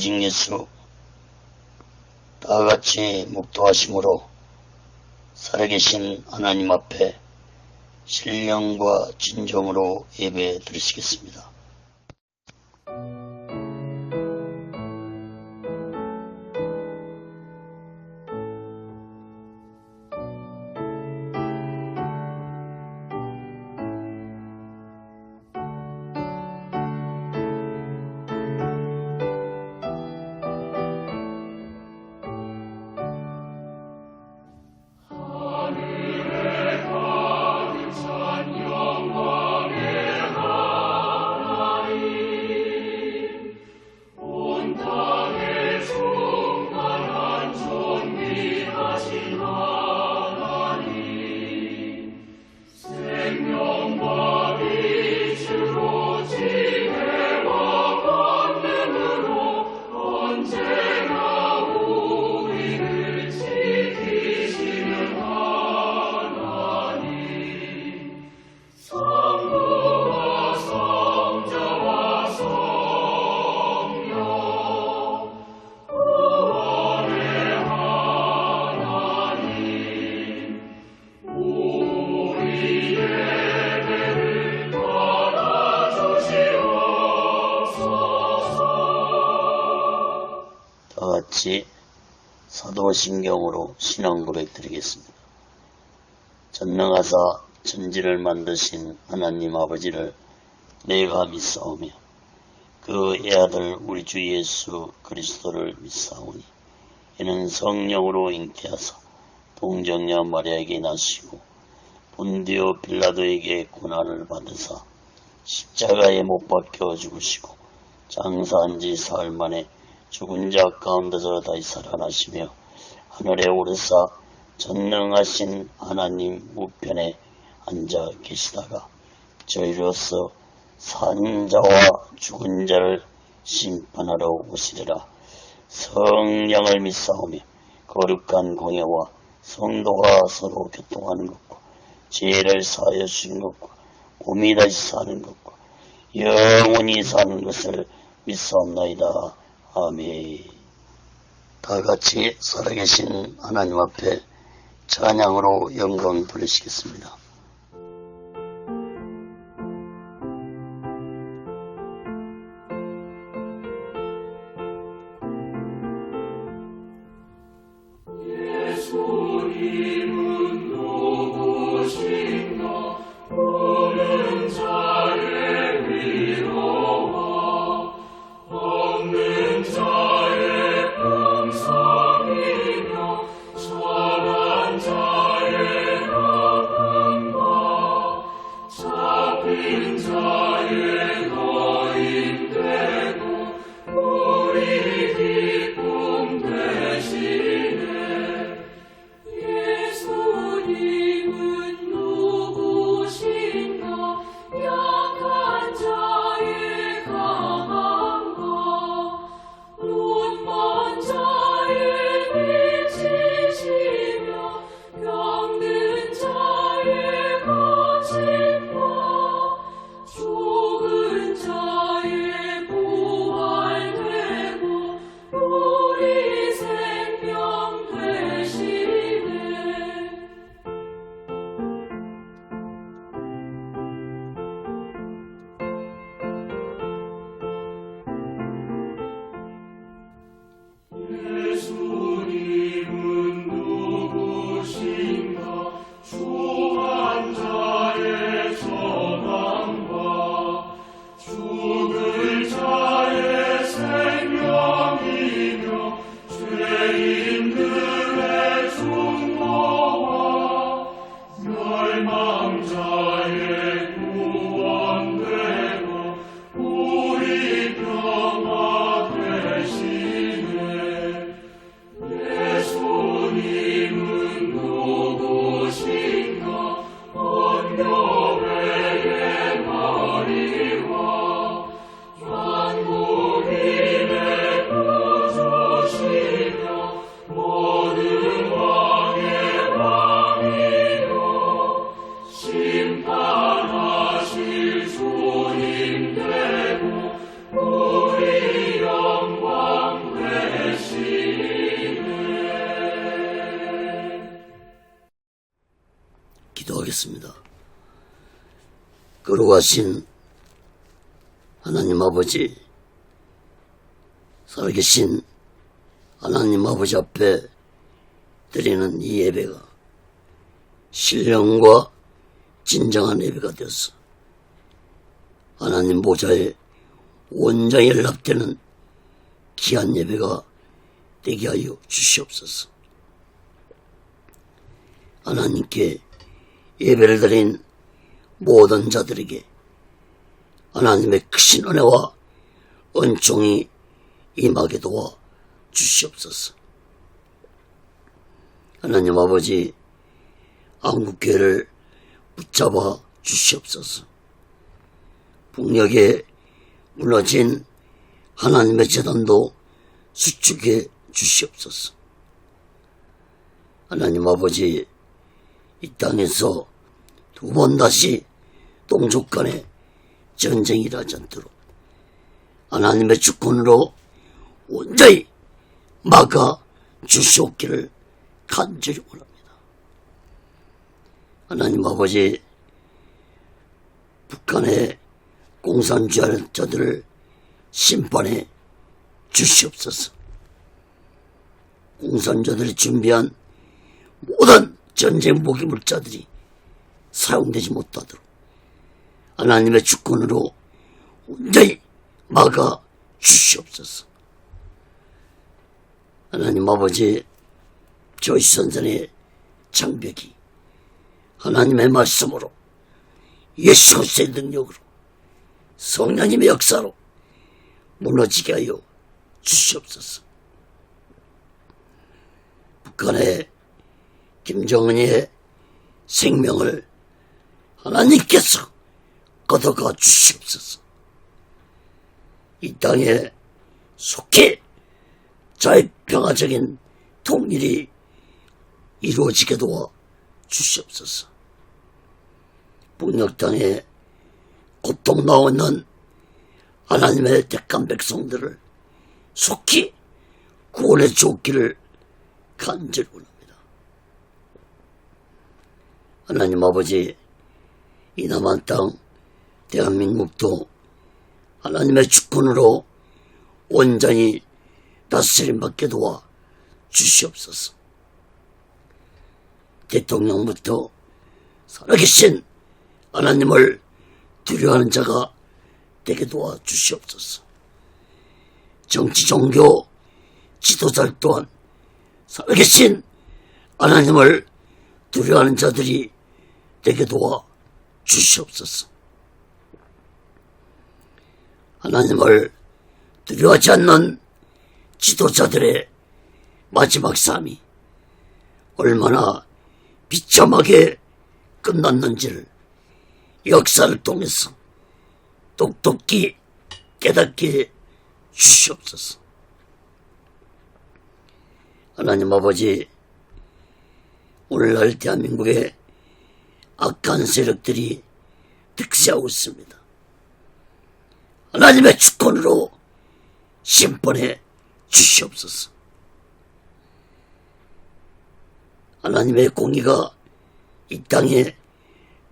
오직 예수 다같이 묵도하심으로 살아계신 하나님 앞에 신령과 진정으로 예배 드리시겠습니다. 다같이 사도신경으로 신앙 고백 드리겠습니다. 전능하사 천지를 만드신 하나님 아버지를 내가 믿사오며 그 애아들 우리 주 예수 그리스도를 믿사오니 이는 성령으로 잉태하사 동정녀 마리아에게 나시고 본디오 빌라도에게 고난을 받으사 십자가에 못 박혀 죽으시고 장사한 지 사흘 만에 죽은 자 가운데서 다시 살아나시며 하늘에 오르사 전능하신 하나님 우편에 앉아 계시다가 저희로서 산 자와 죽은 자를 심판하러 오시리라. 성령을 믿사오며 거룩한 공예와 성도가 서로 교통하는 것과 죄를 사하여 주신 것과 몸이 다시 사는 것과 영원히 사는 것을 믿사옵나이다. 아멘. 다같이 살아계신 하나님 앞에 찬양으로 영광 돌리시겠습니다. 예수님은 누구신가 오는 자의 위로와 없는 자의 평상이며 선한 자의 나쁜 기도하겠습니다. 거룩하신 하나님 아버지, 살아계신 하나님 아버지 앞에 드리는 이 예배가 신령과 진정한 예배가 되어서 하나님 보좌에 온전히 연락되는 귀한 예배가 되게 하여 주시옵소서. 하나님께 예배를 드린 모든 자들에게 하나님의 크신 은혜와 은총이 임하게 도와 주시옵소서. 하나님 아버지, 한국교회를 붙잡아 주시옵소서. 북녘에 무너진 하나님의 재단도 수축해 주시옵소서. 하나님 아버지, 이 땅에서 두 번 다시 동족 간에 전쟁이 일어나지 않도록 하나님의 주권으로 온전히 막아 주시옵기를 간절히 원합니다. 하나님 아버지, 북한의 공산주의 자들을 심판해 주시옵소서. 공산자들이 준비한 모든 전쟁 무기 물자들이 사용되지 못하도록 하나님의 주권으로 온전히 막아 주시옵소서. 하나님 아버지, 조이선전의 장벽이 하나님의 말씀으로 예수 그리스도의 능력으로 성령님의 역사로 무너지게 하여 주시옵소서. 북한의 김정은의 생명을 하나님께서 걷어가 주시옵소서. 이 땅에 속히 자유평화적인 통일이 이루어지게 도와 주시옵소서. 북녘 땅에 고통 나오는 하나님의 택한 백성들을 속히 구원해 주옵기를 간절히 원합니다. 하나님 아버지, 이 남한 땅 대한민국도 하나님의 주권으로 온전히 다스림받게 도와 주시옵소서. 대통령부터 살아계신 하나님을 두려워하는 자가 되게 도와 주시옵소서. 정치, 종교, 지도자 또한 살아계신 하나님을 두려워하는 자들이 되게 도와 주시옵소서. 하나님을 두려워하지 않는 지도자들의 마지막 삶이 얼마나 비참하게 끝났는지를 역사를 통해서 똑똑히 깨닫게 주시옵소서. 하나님 아버지, 오늘날 대한민국에 악한 세력들이 득세하고 있습니다. 하나님의 주권으로 심판해 주시옵소서. 하나님의 공의가 이 땅에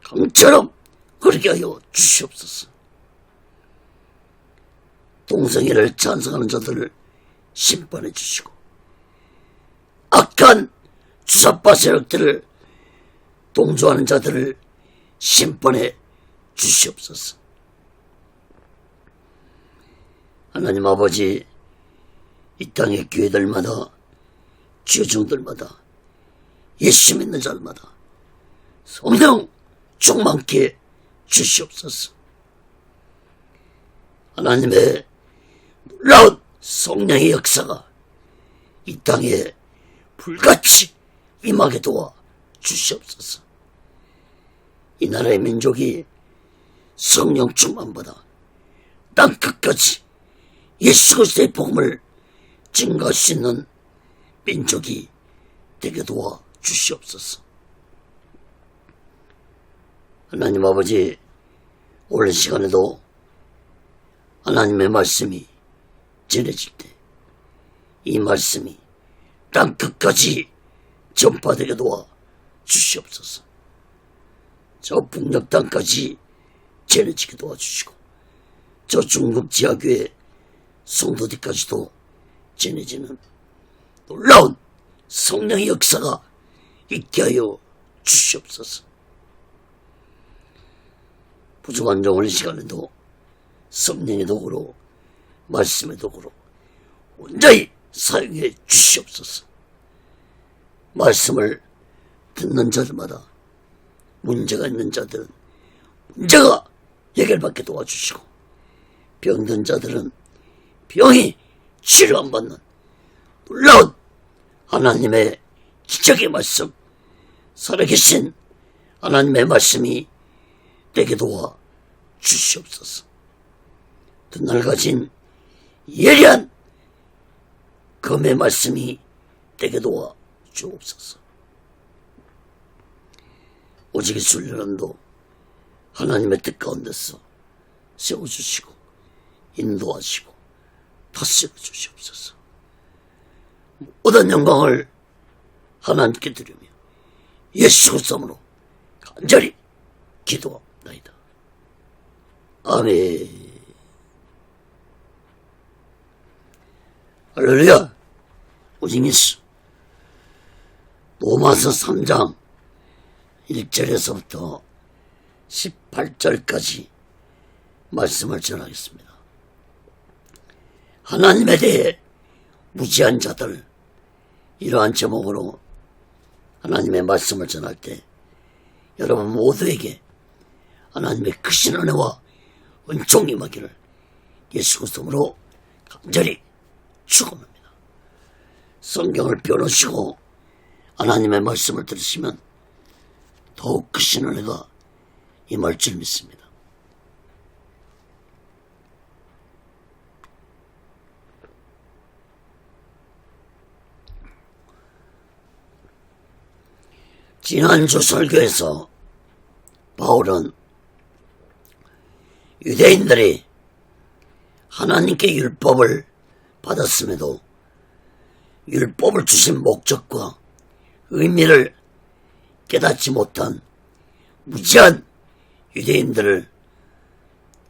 강처럼 흐르게 하여 주시옵소서. 동성애를 찬성하는 자들을 심판해 주시고 악한 주사파 세력들을 동조하는 자들을 심판해 주시옵소서. 하나님 아버지, 이 땅의 교회들마다 지어중들마다 예수 믿는 자들마다 성령 충만케 주시옵소서. 하나님의 놀라운 성령의 역사가 이 땅에 불같이 임하게 도와 주시옵소서. 이 나라의 민족이 성령 충만받아 땅 끝까지 예수 그리스도의 복음을 증거할 수 있는 민족이 되게 도와 주시옵소서. 하나님 아버지, 오늘 시간에도 하나님의 말씀이 전해질 때 이 말씀이 땅 끝까지 전파되게 도와 주시옵소서. 저 북녘 땅까지 전해지게 도와주시고 저 중국 지하교회 성도들까지도 전해지는 놀라운 성령의 역사가 있게 하여 주시옵소서. 부족한 종을 시간에도 성령의 도구로 말씀의 도구로 온전히 사용해 주시옵소서. 말씀을 듣는 자들마다 문제가 있는 자들은 문제가 해결받게 도와주시고 병든 자들은 병이 치료 안 받는 놀라운 하나님의 기적의 말씀, 살아계신 하나님의 말씀이 되게 도와 주시옵소서. 그날 가진 예리한 검의 말씀이 되게 도와 주옵소서. 오직 순례란도 하나님의 뜻 가운데서 세워주시고 인도하시고 다스려 주시옵소서. 모든 영광을 하나님께 드리며 예수 그리스도로 간절히 기도합니다. 아멘. 할렐루야. 오직 예수. 로마서 3장 1절에서부터 18절까지 말씀을 전하겠습니다. 하나님에 대해 무지한 자들, 이러한 제목으로 하나님의 말씀을 전할 때 여러분 모두에게 하나님의 크신 은혜와 은총이 임하기를 예수 그리스도로 간절히 축원합니다. 성경을 펴놓으시고 하나님의 말씀을 들으시면 더욱 크신 은혜가 임할 줄 믿습니다. 지난주 설교에서 바울은 유대인들이 하나님께 율법을 받았음에도 율법을 주신 목적과 의미를 깨닫지 못한 무지한 유대인들을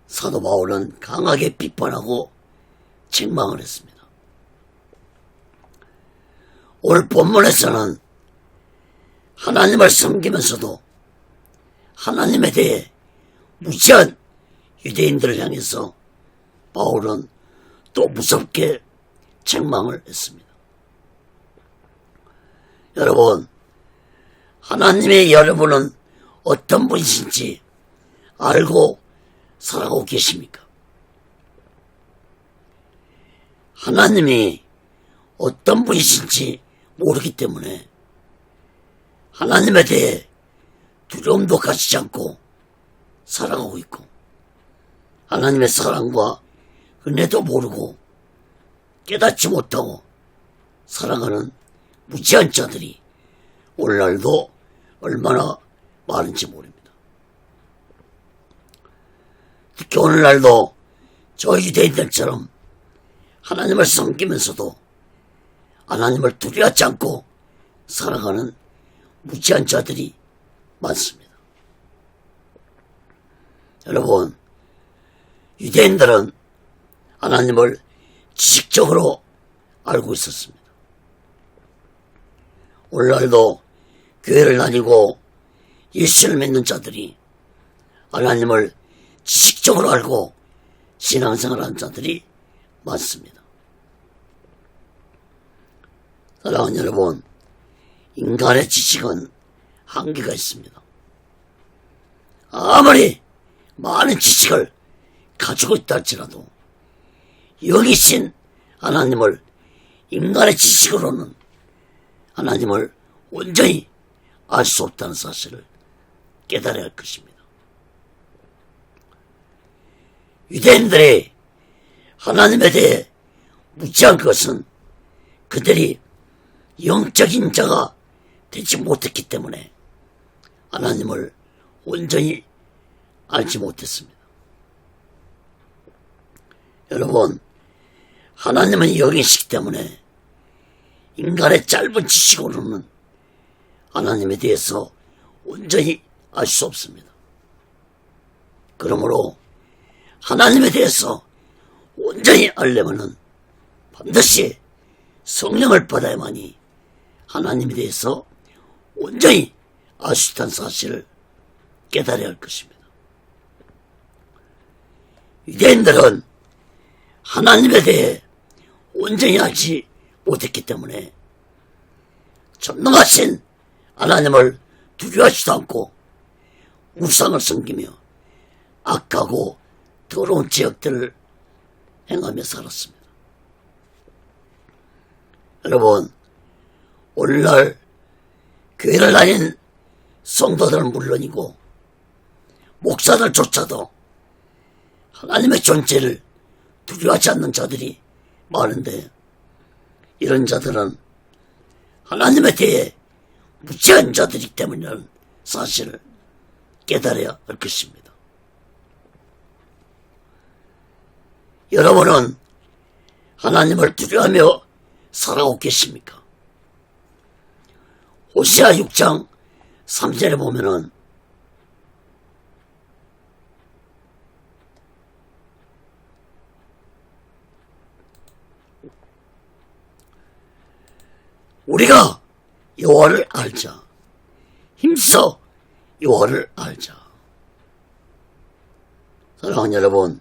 사도 바울은 강하게 비판하고 책망을 했습니다. 오늘 본문에서는 하나님을 섬기면서도 하나님에 대해 무지한 유대인들을 향해서 바울은 또 무섭게 책망을 했습니다. 여러분, 하나님의 여러분은 어떤 분이신지 알고 살아가고 계십니까? 하나님이 어떤 분이신지 모르기 때문에 하나님에 대해 두려움도 가지지 않고 살아가고 있고 하나님의 사랑과 은혜도 모르고 깨닫지 못하고 살아가는 무지한 자들이 오늘날도 얼마나 많은지 모릅니다. 특히 오늘날도 저 유대인들처럼 하나님을 섬기면서도 하나님을 두려워하지 않고 살아가는 무지한 자들이 많습니다. 여러분, 유대인들은 하나님을 지식적으로 알고 있었습니다. 오늘날도 교회를 다니고 예수를 믿는 자들이 하나님을 지식적으로 알고 신앙생활하는 자들이 많습니다. 사랑하는 여러분, 인간의 지식은 한계가 있습니다. 아무리 많은 지식을 가지고 있다 할지라도 영이신 하나님을 인간의 지식으로는 하나님을 온전히 알 수 없다는 사실을 깨달아야 할 것입니다. 유대인들이 하나님에 대해 무지한 것은 그들이 영적인 자가 되지 못했기 때문에 하나님을 온전히 알지 못했습니다. 여러분, 하나님은 영이시기 때문에 인간의 짧은 지식으로는 하나님에 대해서 온전히 알 수 없습니다. 그러므로 하나님에 대해서 온전히 알려면은 반드시 성령을 받아야만이 하나님에 대해서 온전히 알 수 있다는 사실을 깨달아야 할 것입니다. 유대인들은 하나님에 대해 온전히 알지 못했기 때문에 전능하신 하나님을 두려워하지도 않고 우상을 섬기며 악하고 더러운 죄악들을 행하며 살았습니다. 여러분, 오늘날 교회를 다닌 성도들은 물론이고 목사들조차도 하나님의 존재를 두려워하지 않는 자들이 많은데, 이런 자들은 하나님에 대해 무지한 자들이기 때문이라는 사실을 깨달아야 할 것입니다. 여러분은 하나님을 두려워하며 살아오고 계십니까? 호세아 6장 3절에 보면은 우리가 여호와를 알자. 힘써 여호와를 알자. 사랑하는 여러분,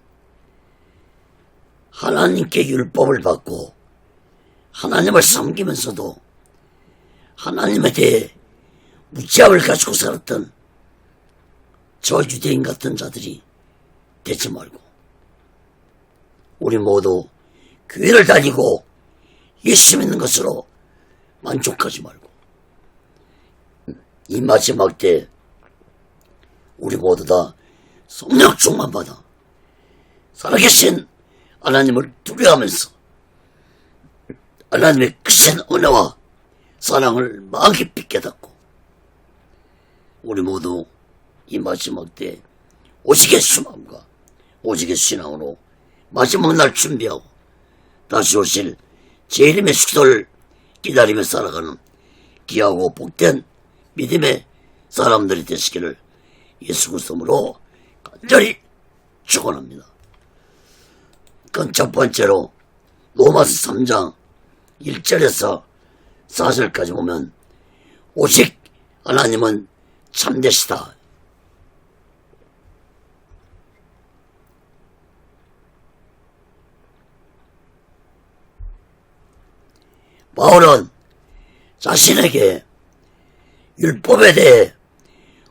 하나님께 율법을 받고 하나님을 섬기면서도 하나님에 대해 무지함을 가지고 살았던 저 유대인 같은 자들이 되지 말고, 우리 모두 교회를 다니고 예수 믿는 것으로 만족하지 말고, 이 마지막 때 우리 모두 다 성령 충만 받아 살아계신 하나님을 두려워하면서 하나님의 크신 은혜와 사랑을 마음 깊이 깨닫고, 우리 모두 이 마지막 때 오직의 수마음과 오직의 신앙으로 마지막 날 준비하고 다시 오실 제 이름의 수기도를 기다리며 살아가는 귀하고 복된 믿음의 사람들이 되시기를 예수 그리스도로 간절히 축원합니다. 그건 첫 번째로 로마서 3장 1절에서 4절까지 보면 오직 하나님은 참되시다. 바울은 자신에게 율법에 대해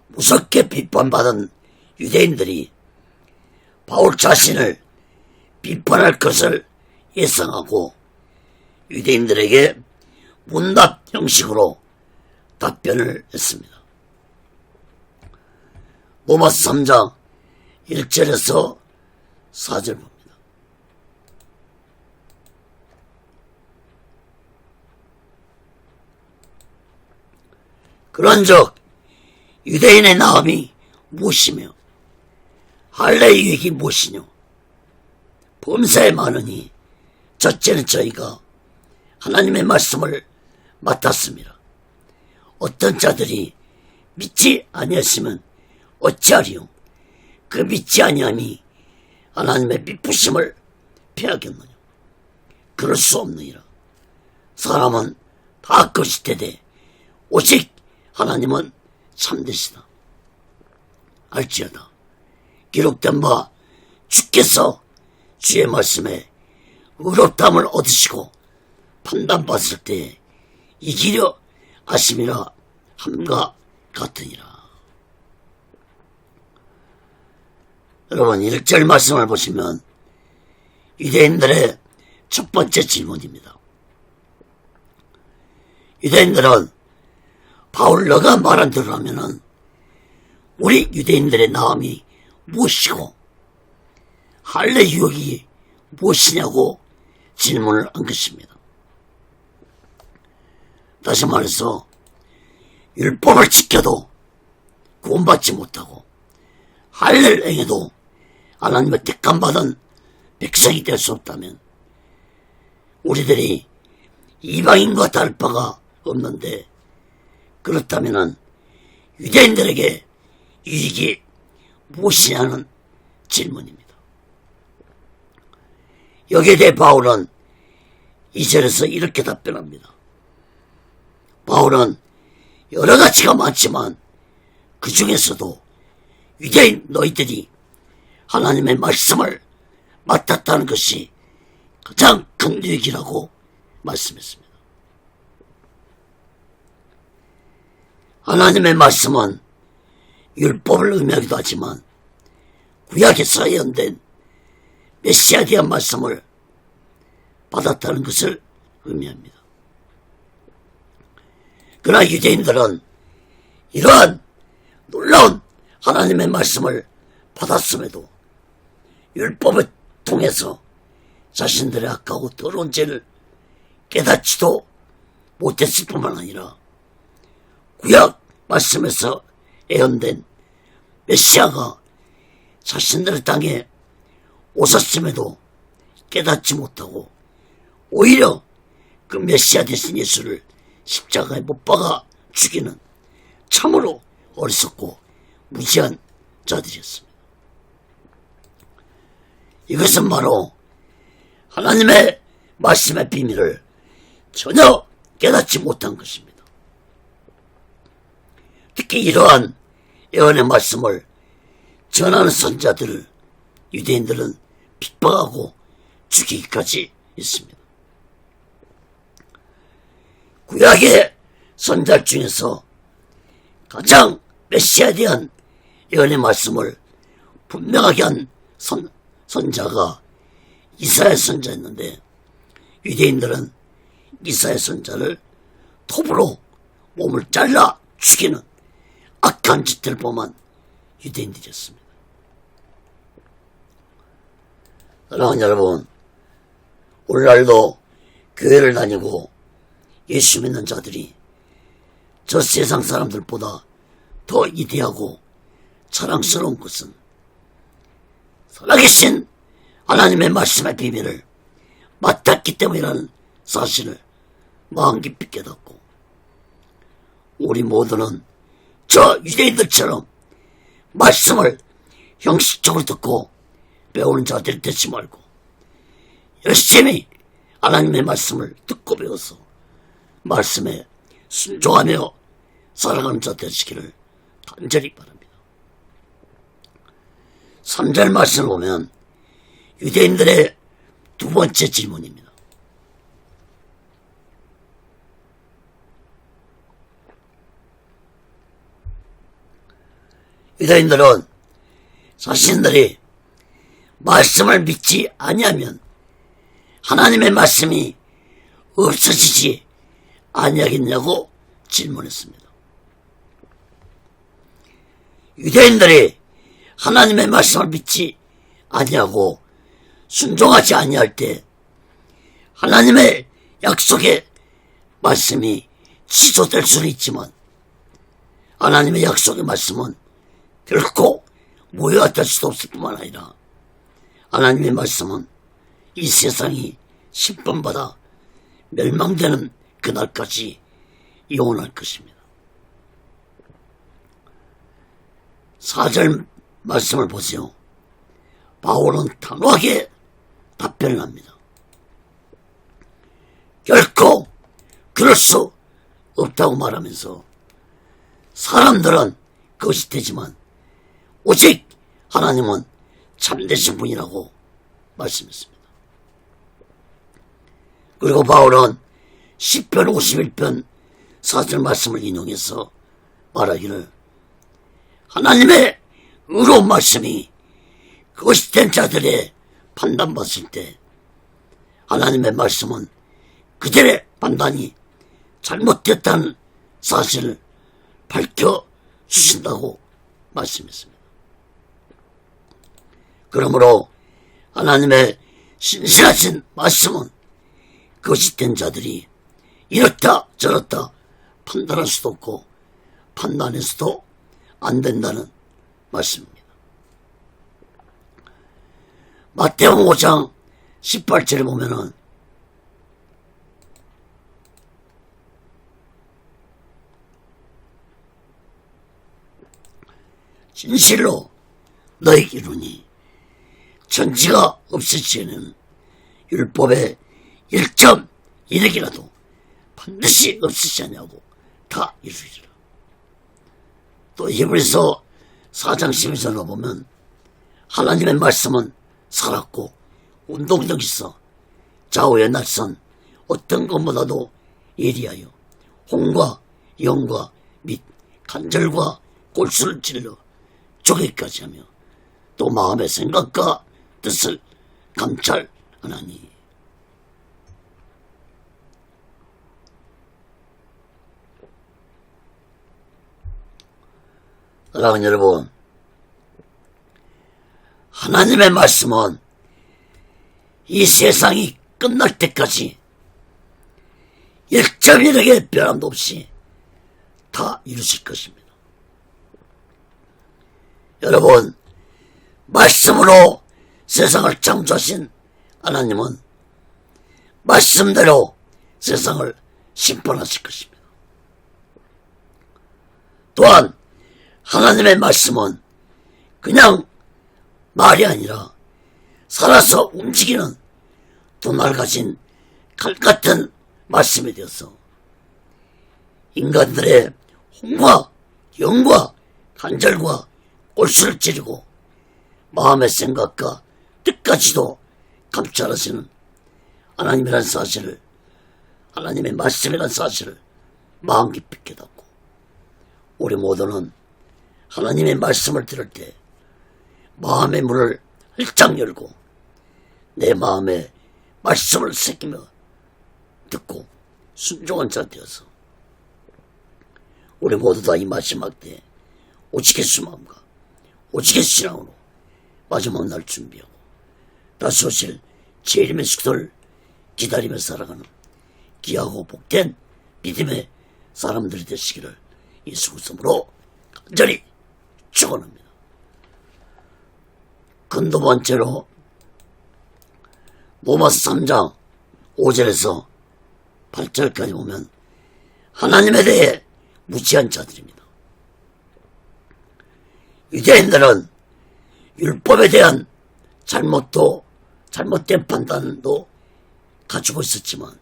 무섭게 비판받은 유대인들이 바울 자신을 비판할 것을 예상하고 유대인들에게 문답 형식으로 답변을 했습니다. 로마서 3장 1절에서 4절 봅니다. 그런즉 유대인의 나음이 무엇이며 할례의 유익이 무엇이뇨? 범사에 많으니 첫째는 저희가 하나님의 말씀을 맡았습니다. 어떤 자들이 믿지 아니하시면 어찌하리요? 그 믿지 아니함이 하나님의 미쁘심을 피하겠느냐? 그럴 수 없느니라. 사람은 다 거짓되되 오직 하나님은 참되시다. 알지어다. 기록된 바 주께서 주의 말씀에 의롭다함을 얻으시고 판단받을 때 이기려 하심이라 함과 같으니라. 여러분, 1절 말씀을 보시면 유대인들의 첫 번째 질문입니다. 유대인들은 바울 너가 말한 대로 하면은 우리 유대인들의 나음이 무엇이고 할례 유혹이 무엇이냐고 질문을 한 것입니다. 다시 말해서 율법을 지켜도 구원받지 못하고 할례를 행해도 하나님의 택함받은 백성이 될 수 없다면 우리들이 이방인과 다를 바가 없는데, 그렇다면 유대인들에게 유익이 무엇이냐는 질문입니다. 여기에 대해 바울은 2절에서 이렇게 답변합니다. 바울은 여러 가지가 많지만 그 중에서도 유대인 너희들이 하나님의 말씀을 맡았다는 것이 가장 큰 유익이라고 말씀했습니다. 하나님의 말씀은 율법을 의미하기도 하지만 구약에서 예언된 메시아에 대한 말씀을 받았다는 것을 의미합니다. 그러나 유대인들은 이러한 놀라운 하나님의 말씀을 받았음에도 율법을 통해서 자신들의 악하고 더러운 죄를 깨닫지도 못했을 뿐만 아니라 구약 말씀에서 예언된 메시아가 자신들의 땅에 오셨음에도 깨닫지 못하고 오히려 그 메시아 되신 예수를 십자가에 못 박아 죽이는 참으로 어리석고 무지한 자들이었습니다. 이것은 바로 하나님의 말씀의 비밀을 전혀 깨닫지 못한 것입니다. 특히 이러한 예언의 말씀을 전하는 선자들을 유대인들은 핍박하고 죽이기까지 했습니다. 구약의 선자 중에서 가장 메시아에 대한 예언의 말씀을 분명하게 한 선자가 이사야 선자였는데 유대인들은 이사야 선자를 톱으로 몸을 잘라 죽이는 악한 짓들을 범한 유대인들이었습니다. 사랑하는 여러분, 오늘날도 교회를 다니고 예수 믿는 자들이 저 세상 사람들보다 더 이대하고 자랑스러운 것은 살아계신 하나님의 말씀의 비밀을 맡았기 때문이라는 사실을 마음 깊이 깨닫고 우리 모두는 저 유대인들처럼 말씀을 형식적으로 듣고 배우는 자들이 되지 말고 열심히 하나님의 말씀을 듣고 배워서 말씀에 순종하며 살아가는 자 되시기를 간절히 바랍니다. 3절 말씀을 보면 유대인들의 두 번째 질문입니다. 유대인들은 자신들이 말씀을 믿지 아니하면 하나님의 말씀이 없어지지 아니하겠냐고 질문했습니다. 유대인들이 하나님의 말씀을 믿지 아니하고 순종하지 아니할 때 하나님의 약속의 말씀이 취소될 수는 있지만 하나님의 약속의 말씀은 결코 무효가 될 수도 없을 뿐만 아니라 하나님의 말씀은 이 세상이 심판받아 멸망되는 그날까지 영원할 것입니다. 4절 말씀을 보세요. 바울은 단호하게 답변을 합니다. 결코 그럴 수 없다고 말하면서 사람들은 그것이 되지만 오직 하나님은 참되신 분이라고 말씀했습니다. 그리고 바울은 시편 51편 4절 말씀을 인용해서 말하기를 하나님의 의로운 말씀이 그것이 된 자들의 판단받을 때 하나님의 말씀은 그들의 판단이 잘못됐다는 사실을 밝혀주신다고 말씀했습니다. 그러므로 하나님의 신실하신 말씀은 그것이 된 자들이 이렇다 저렇다 판단할 수도 없고 판단해서도 안 된다는 말씀입니다. 마태복음 5장 18절에 보면은 진실로 너에게 이르니 천지가 없어지는 율법의 1.1핵이라도 반드시 없으지 않냐고 다 이루리라. 또 히브리서 4장 12절로 보면 하나님의 말씀은 살았고 운동력 있어 좌우의 날선 어떤 것보다도 예리하여 혼과 영과 및 간절과 골수를 찔러 쪼개기까지 하며 또 마음의 생각과 뜻을 감찰하나니. 사랑하는 여러분, 하나님의 말씀은 이 세상이 끝날 때까지 1.1핵의 변함도 없이 다 이루실 것입니다. 여러분, 말씀으로 세상을 창조하신 하나님은 말씀대로 세상을 심판하실 것입니다. 또한 하나님의 말씀은 그냥 말이 아니라 살아서 움직이는 두 날 가진 칼 같은 말씀이 되어서 인간들의 혼과 영과 간절과 골수를 찌르고 마음의 생각과 뜻까지도 감찰하시는 하나님이란 사실을, 하나님의 말씀이란 사실을 마음 깊이 깨닫고 우리 모두는 하나님의 말씀을 들을 때 마음의 문을 활짝 열고 내 마음에 말씀을 새기며 듣고 순종한 자 되어서 우리 모두 다 이 마지막 때에 오직 예수 마음과 오직 예수 신앙으로 마지막 날 준비하고 다시 오실 재림의 숙소를 기다리며 살아가는 귀하고 복된 믿음의 사람들이 되시기를 예수 그리스도로 간절히 축원합니다. 큰 두 번째로 로마서 3장 5절에서 8절까지 보면 하나님에 대해 무지한 자들입니다. 유대인들은 율법에 대한 잘못된 판단도 가지고 있었지만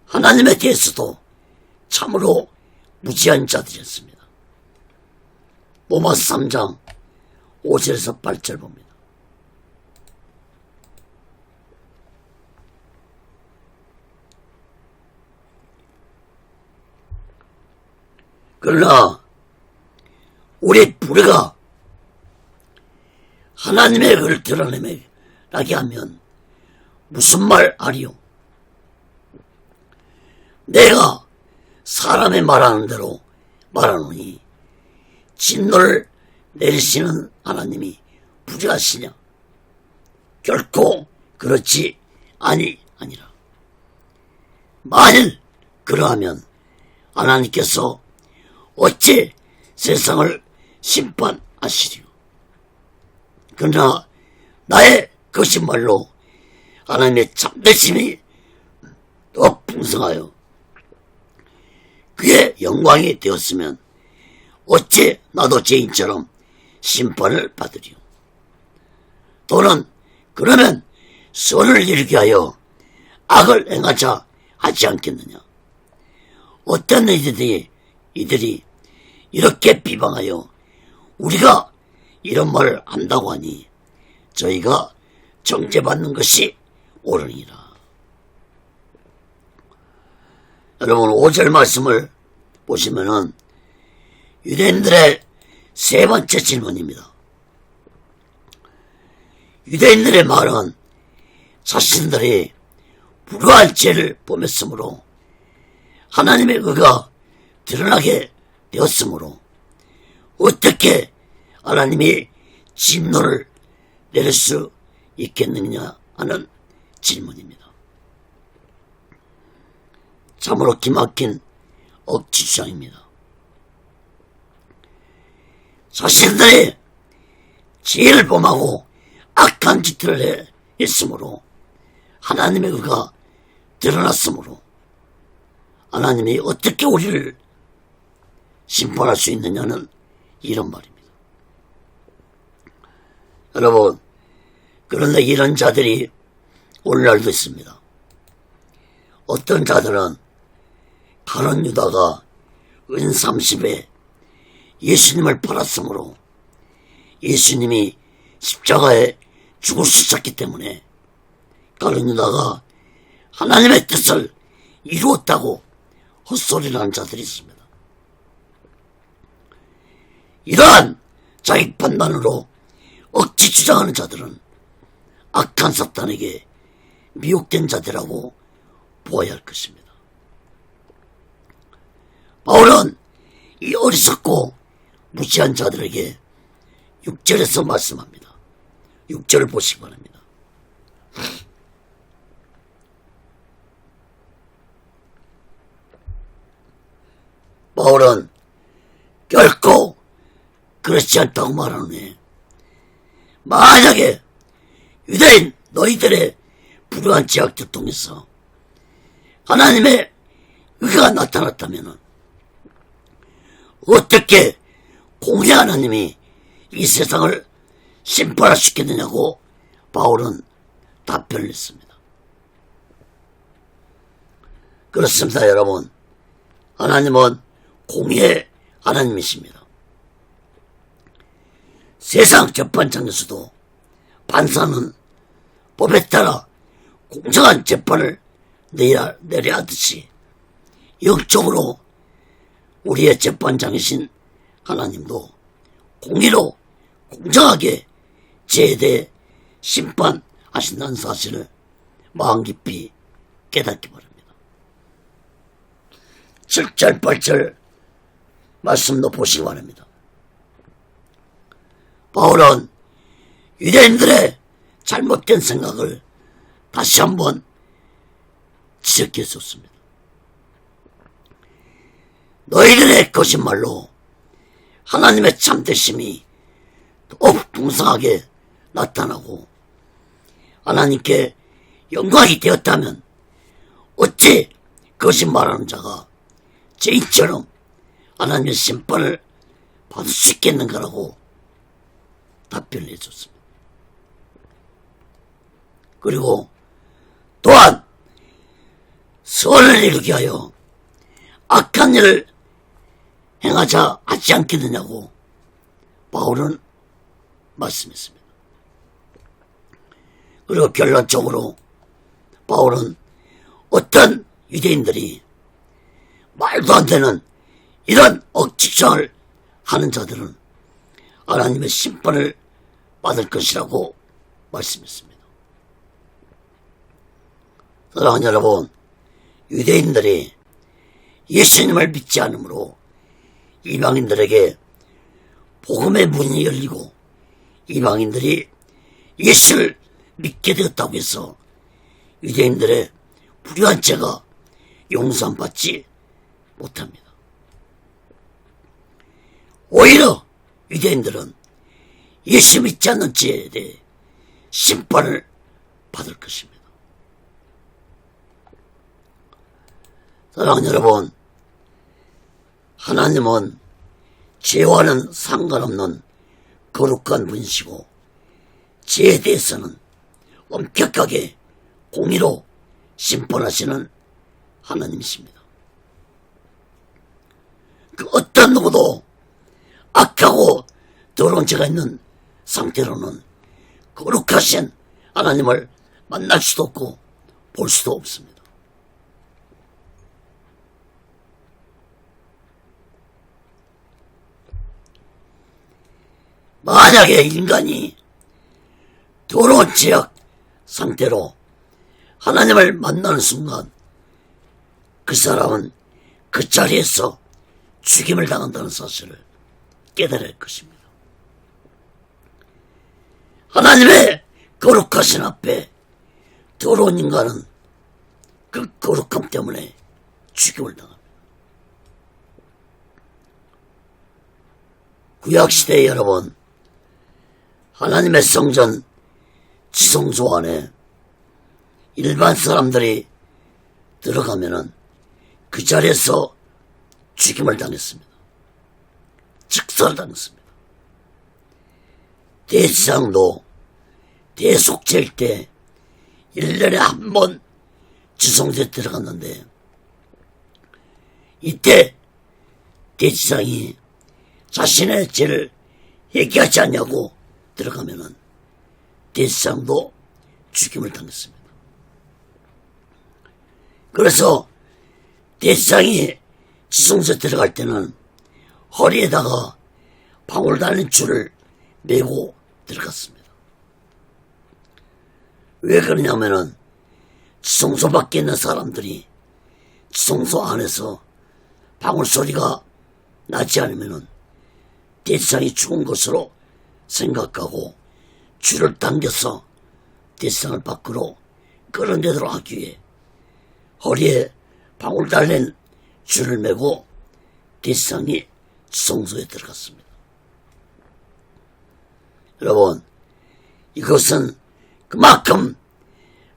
하나님에 대해서도 참으로 무지한 자들이었습니다. 로마서 3장 5절에서 8절 봅니다. 그러나 우리 불의가 하나님의 의를 드러내게 하면 무슨 말 아리요? 내가 사람의 말하는 대로 말하노니 진노를 내리시는 하나님이 불의하시냐? 결코 그렇지 아니라. 만일 그러하면 하나님께서 어찌 세상을 심판하시리요? 그러나 나의 거짓말로 하나님의 참되심이 더 풍성하여 그의 영광이 되었으면 어찌 나도 죄인처럼 심판을 받으리요? 또는 그러면 선을 이루게 하여 악을 행하자 하지 않겠느냐? 어떤 이들이 이렇게 비방하여 우리가 이런 말을 한다고 하니 저희가 정죄받는 것이 옳으니라. 여러분 5절 말씀을 보시면은 유대인들의 세 번째 질문입니다. 유대인들의 말은 자신들이 불우한 죄를 범했으므로 하나님의 의가 드러나게 되었으므로 어떻게 하나님이 진노를 내릴 수 있겠느냐 하는 질문입니다. 참으로 기막힌 억지 주장입니다. 자신들이 죄를 범하고 악한 짓을 했으므로 하나님의 의가 드러났으므로 하나님이 어떻게 우리를 심판할 수 있느냐는 이런 말입니다. 여러분, 그런데 이런 자들이 오늘날도 있습니다. 어떤 자들은 가룟 유다가 은 30에 예수님을 팔았으므로 예수님이 십자가에 죽을 수 있었기 때문에 가룟 유다가 하나님의 뜻을 이루었다고 헛소리를 하는 자들이 있습니다. 이러한 자기 판단으로 억지 주장하는 자들은 악한 사탄에게 미혹된 자들이라고 보아야 할 것입니다. 바울은 이 어리석고 무지한 자들에게 6절에서 말씀합니다. 6절을 보시기 바랍니다. 바울은 결코 그렇지 않다고 말하노니 만약에 유대인 너희들의 불우한 제약들 통해서 하나님의 의가 나타났다면 어떻게 공의 하나님이 이 세상을 심판할 수 있겠느냐고 바울은 답변을 했습니다. 그렇습니다, 여러분. 하나님은 공의의 하나님이십니다. 세상 재판장에서도 판사는 법에 따라 공정한 재판을 내려야 하듯이 영적으로 우리의 재판장이신 하나님도 공의로 공정하게 죄에 대해 심판하신다는 사실을 마음 깊이 깨닫기 바랍니다. 7절 8절 말씀도 보시기 바랍니다. 바울은 유대인들의 잘못된 생각을 다시 한번 지적해 줬습니다. 너희들의 거짓말로 하나님의 참되심이 더욱 풍성하게 나타나고 하나님께 영광이 되었다면 어찌 거짓말하는 자가 죄인처럼 하나님의 심판을 받을 수 있겠는가라고 답변을 해줬습니다. 그리고 또한 선을 이루게 하여 악한 일을 행하자 하지 않겠느냐고 바울은 말씀했습니다. 그리고 결론적으로 바울은 어떤 유대인들이 말도 안 되는 이런 억지주장을 하는 자들은 하나님의 심판을 받을 것이라고 말씀했습니다. 사랑하는 여러분, 유대인들이 예수님을 믿지 않으므로 이방인들에게 복음의 문이 열리고 이방인들이 예수를 믿게 되었다고 해서 유대인들의 불의한 죄가 용서받지 못합니다. 오히려 유대인들은 예수 믿지 않는 죄에 대해 심판을 받을 것입니다. 사랑하는 여러분, 하나님은 죄와는 상관없는 거룩한 분이시고 죄에 대해서는 엄격하게 공의로 심판하시는 하나님이십니다. 그 어떤 누구도 악하고 더러운 죄가 있는 상태로는 거룩하신 하나님을 만날 수도 없고 볼 수도 없습니다. 만약에 인간이 더러운 죄악 상태로 하나님을 만나는 순간 그 사람은 그 자리에서 죽임을 당한다는 사실을 깨달을 할 것입니다. 하나님의 거룩하신 앞에 더러운 인간은 그 거룩함 때문에 죽임을 당합니다. 구약시대에 여러분, 하나님의 성전 지성소 안에 일반 사람들이 들어가면은 그 자리에서 죽임을 당했습니다. 직사를 당했습니다. 대지상도 대속제일 때 1년에 한 번 지성소에 들어갔는데, 이때 대지상이 자신의 죄를 회개하지 않냐고 들어가면은 대지상도 죽임을 당했습니다. 그래서 대지상이 지성소에 들어갈 때는 허리에다가 방울 달린 줄을 메고 들어갔습니다. 왜 그러냐면은 지성소 밖에 있는 사람들이 지성소 안에서 방울 소리가 나지 않으면은 대지상이 죽은 것으로 생각하고 줄을 당겨서 대지상을 밖으로 끌어내도록 하기 위해 허리에 방울 달린 줄을 메고 대지상이 지성소에 들어갔습니다. 여러분, 이것은 그만큼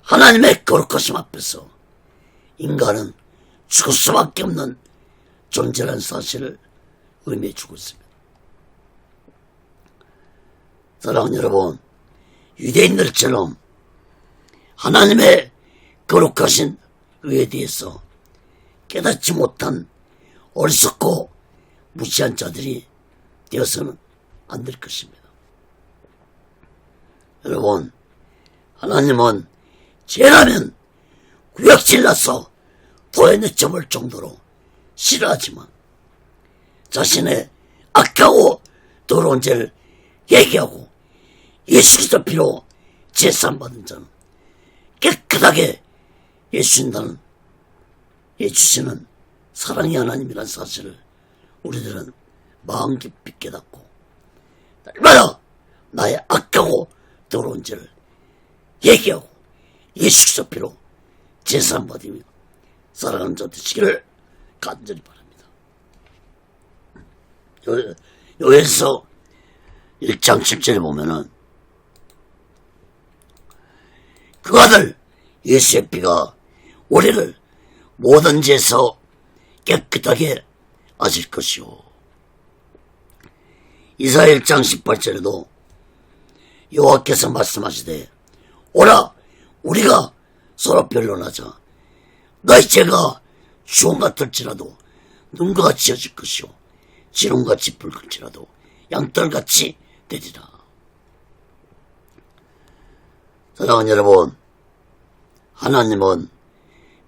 하나님의 거룩하심 앞에서 인간은 죽을 수밖에 없는 존재라는 사실을 의미해 주고 있습니다. 사랑하는 여러분, 유대인들처럼 하나님의 거룩하신 의에 대해서 깨닫지 못한 어리석고 무시한 자들이 되어서는 안 될 것입니다. 여러분, 하나님은 죄라면 구역질나서 토해내쳐볼 정도로 싫어하지만 자신의 악하고 더러운 죄를 얘기하고 예수 그리스도 피로 제사함받은 자는 깨끗하게 예수신다는 예주시는 사랑의 하나님이란 사실을 우리들은 마음 깊이 깨닫고 날마다 나의 악하고 더러운 죄를 얘기하고 예수 그리스도 피로 제사함받으며 살아가는 자 되시기를 간절히 바랍니다. 요에서 1장 7절에 보면은 그 아들 예수의 피가 우리를 모든 죄에서 깨끗하게 하실 것이요. 이사야 1장 18절에도 여호와께서 말씀하시되 오라 우리가 서로 변론하자. 너희 죄가 주홍 같을지라도 눈과 같이 지어질 것이요 지름같이 붉을지라도 양털같이 되리라. 사랑하는 여러분, 하나님은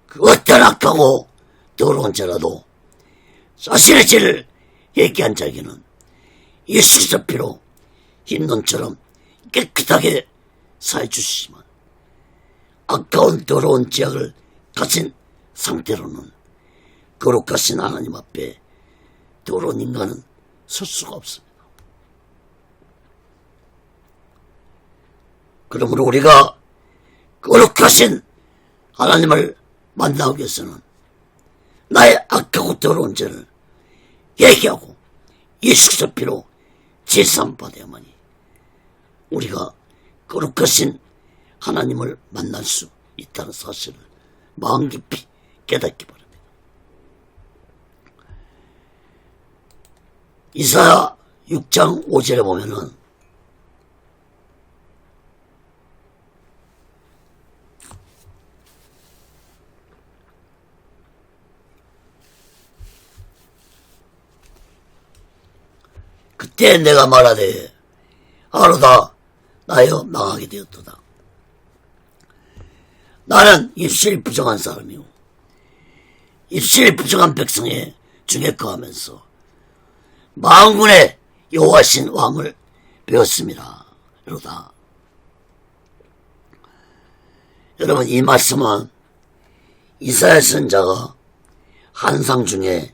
그 어떤 악하고 더러운 죄라도 자신의 죄를 얘기한 자에게는 예수 그리스도 피로 흰 눈처럼 깨끗하게 사해 주시지만 아까운 더러운 죄악을 가진 상태로는 거룩하신 하나님 앞에 더러운 인간은 설 수가 없습니다. 그러므로 우리가 거룩하신 하나님을 만나기 위해서는 나의 악하고 더러운 죄를 얘기하고 예수 그리스도 피로 제사함 받아야만이 우리가 거룩하신 하나님을 만날 수 있다는 사실을 마음 깊이 깨닫기 바랍니다. 이사야 6장 5절에 보면은 그때 내가 말하되 하루다 나여 망하게 되었도다. 나는 입술이 부정한 사람이요 입술이 부정한 백성의 중에 거하면서 만군의 여호와신 왕을 배웠습니다. 이러다. 여러분, 이 말씀은 이사야 선자가 환상 중에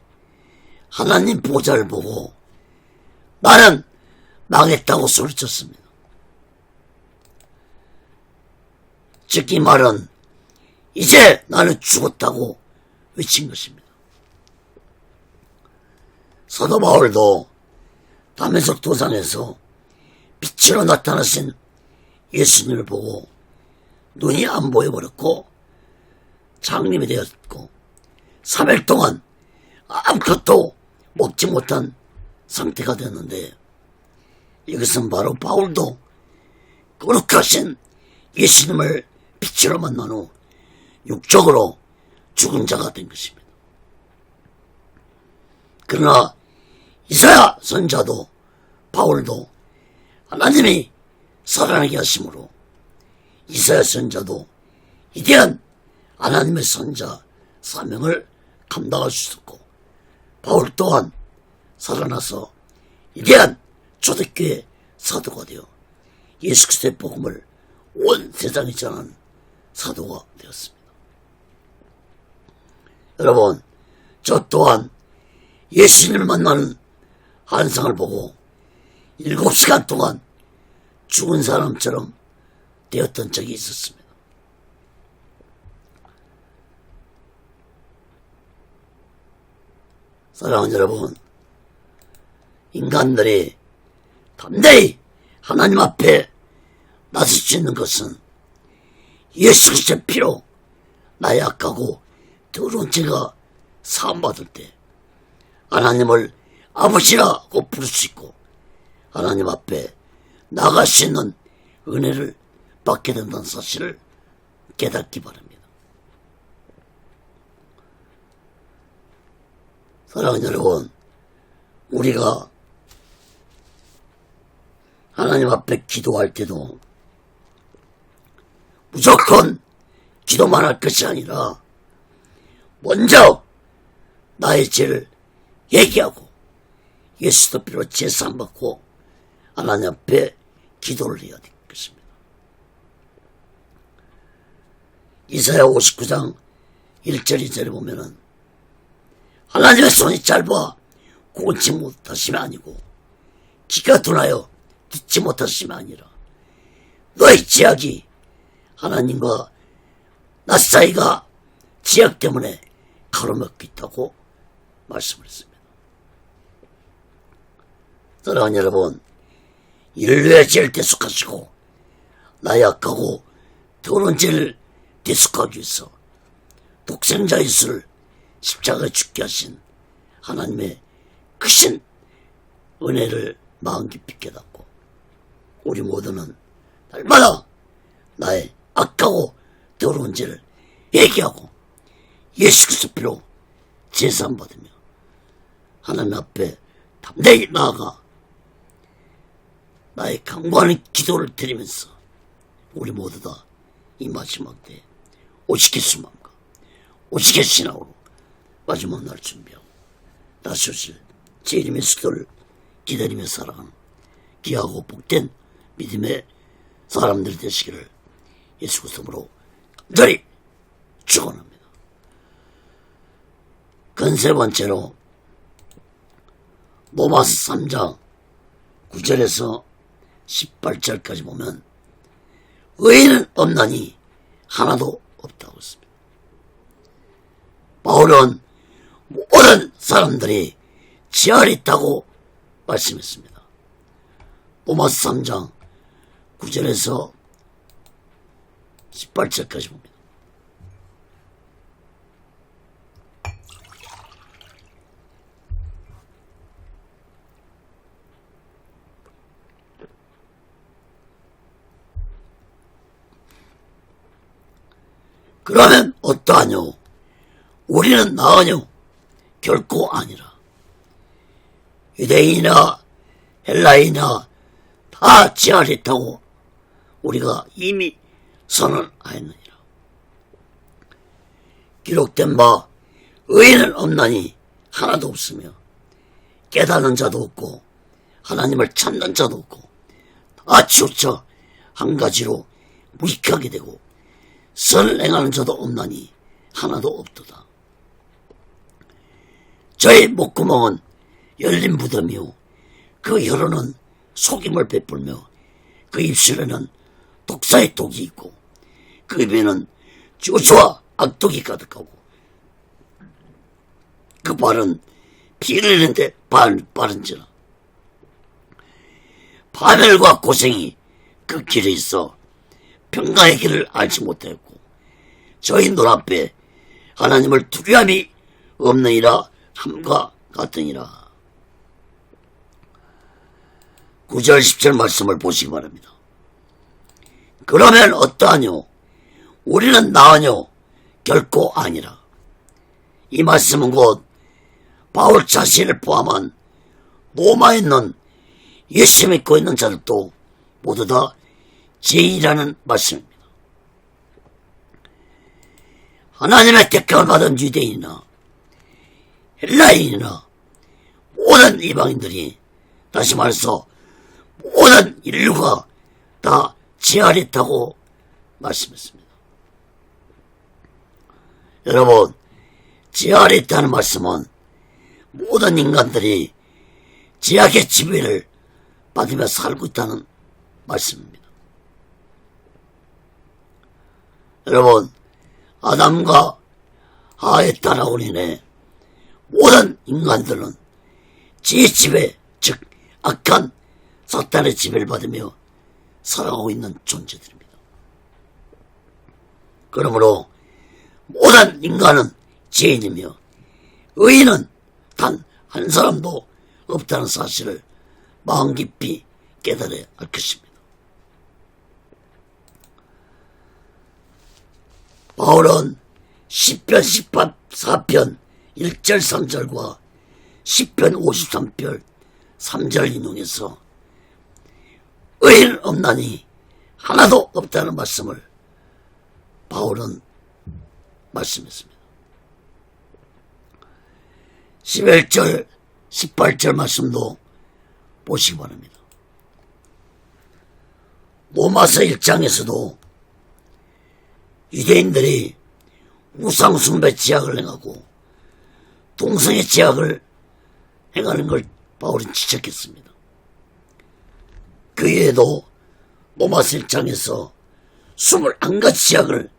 하나님 보좌를 보고 나는 망했다고 소리쳤습니다. 즉 이 말은 이제 나는 죽었다고 외친 것입니다. 사도 바울도 다메섹 도상에서 빛으로 나타나신 예수님을 보고 눈이 안 보여버렸고 장님이 되었고 3일 동안 아무것도 먹지 못한 상태가 됐는데 이것은 바로 바울도 거룩하신 예수님을 빛으로 만난 후 육적으로 죽은 자가 된 것입니다. 그러나 이사야 선자도 바울도 하나님이 살아나게 하심으로 이사야 선자도 위대한 하나님의 선자 사명을 감당할 수 있었고, 바울 또한 살아나서 위대한 초대교회 사도가 되어 예수 그리스도의 복음을 온 세상에 전하는 사도가 되었습니다. 여러분, 저 또한 예수님을 만나는 환상을 보고 7시간 동안 죽은 사람처럼 되었던 적이 있었습니다. 사랑하는 여러분, 인간들이 담대히 하나님 앞에 나설 수 있는 것은 예수 그리스도의 피로 나의 악하고 더러운 죄가 사함받을 때 하나님을 아버지라고 부를 수 있고 하나님 앞에 나갈 수 있는 은혜를 받게 된다는 사실을 깨닫기 바랍니다. 사랑하는 여러분, 우리가 하나님 앞에 기도할 때도 무조건 기도만 할 것이 아니라 먼저 나의 죄를 얘기하고 예수의 피로 제사함 받고 하나님 앞에 기도를 해야 될 것입니다. 이사야 59장 1절 2절에 보면은 하나님의 손이 짧아 고치 못하심이 아니고 귀가 둔하여 듣지 못하심이 아니라 너의 지약이 하나님과 나 사이가 지약 때문에 가로막혀 있다고 말씀을 했습니다. 사랑하는 여러분, 인류의 죄를 대속하시고 나의 악하고 더러운 죄를 대속하기 위해서 독생자 예수를 십자가에 죽게 하신 하나님의 크신 은혜를 마음 깊이 깨닫고 우리 모두는 날마다 나의 악하고 더러운 죄를 얘기하고 예수 그리스도 피로 제사함 받으며 하나님 앞에 담대히 나아가 나의 강구하는 기도를 드리면서 우리 모두 다 이 마지막 때에 오시게 수마음과 오시게 신앙으로 마지막 날 준비하고 다시 오실 제 이름의 수도를 기다리며 살아가는 귀하고 복된 믿음의 사람들이 되시기를 예수 그리스도로 간절히 축원합니다. 세 번째로 로마서 3장 9절에서 18절까지 보면 의인은 없나니 하나도 없다고 했습니다. 바울은 모든 사람들이 지하에 있다고 말씀했습니다. 로마서 3장 9절에서 18절까지 봅니다. 그러면 어떠하뇨? 우리는 나으뇨? 결코 아니라. 유대인이나 헬라인이나 다 지하에 있다고 우리가 이미 선언하였느니라. 기록된 바 의인은 없나니 하나도 없으며 깨닫는 자도 없고 하나님을 찾는 자도 없고 다 치우쳐 한 가지로 무익하게 되고 선을 행하는 자도 없나니 하나도 없도다. 저의 목구멍은 열린 무덤이요 그 혀로는 속임을 베풀며 그 입술에는 독사의 독이 있고 그 입에는 저주와 악독이 가득하고 그 발은 피를 흘리는데 빠른지라. 파멸과 고생이 그 길에 있어 평강의 길을 알지 못하였고 저희 눈앞에 하나님을 두려움이 없느니라 함과 같으니라. 9절 10절 말씀을 보시기 바랍니다. 그러면 어떠하뇨? 우리는 나으뇨? 결코 아니라. 이 말씀은 곧 바울 자신을 포함한 로마에 있는 예수 믿고 있는 자들도 모두 다 죄인이라는 말씀입니다. 하나님의 택함을 받은 유대인이나 헬라인이나 모든 이방인들이, 다시 말해서 모든 인류가 다 죄 아래 있다고 말씀했습니다. 여러분, 죄 아래 있다는 말씀은 모든 인간들이 죄악의 지배를 받으며 살고 있다는 말씀입니다. 여러분, 아담과 하와의 따라온 인해 모든 인간들은 죄의 지배, 즉 악한 사탄의 지배를 받으며 살아가고 있는 존재들입니다. 그러므로 모든 인간은 죄인이며 의인은 단 한 사람도 없다는 사실을 마음 깊이 깨달아야 할 것입니다. 바울은 시편 14편 1절 3절과 시편 53편 3절 인용해서 의인 없나니 하나도 없다는 말씀을 바울은 말씀했습니다. 11절 18절 말씀도 보시기 바랍니다. 로마서 1장에서도 유대인들이 우상숭배 죄악을 행하고 동성애 죄악을 행하는 걸 바울은 지적했습니다. 그 외에도 로마서 1장에서 21가지 죄악을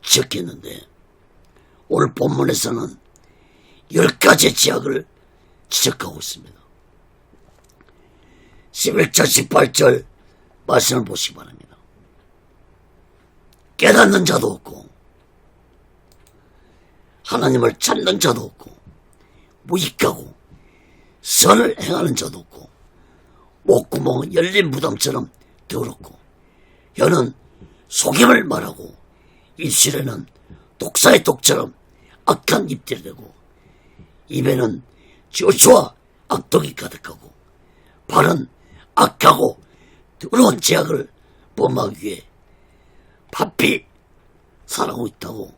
지적했는데 오늘 본문에서는 10가지의 죄악을 지적하고 있습니다. 11절 18절 말씀을 보시기 바랍니다. 깨닫는 자도 없고 하나님을 찾는 자도 없고 무익하고 선을 행하는 자도 없고 목구멍은 열린 무덤처럼 더럽고 혀는 속임을 말하고 입술에는 독사의 독처럼 악한 입들이 되고 입에는 저주와 악독이 가득하고 발은 악하고 더러운 죄악을 범하기 위해 바삐 살아가고 있다고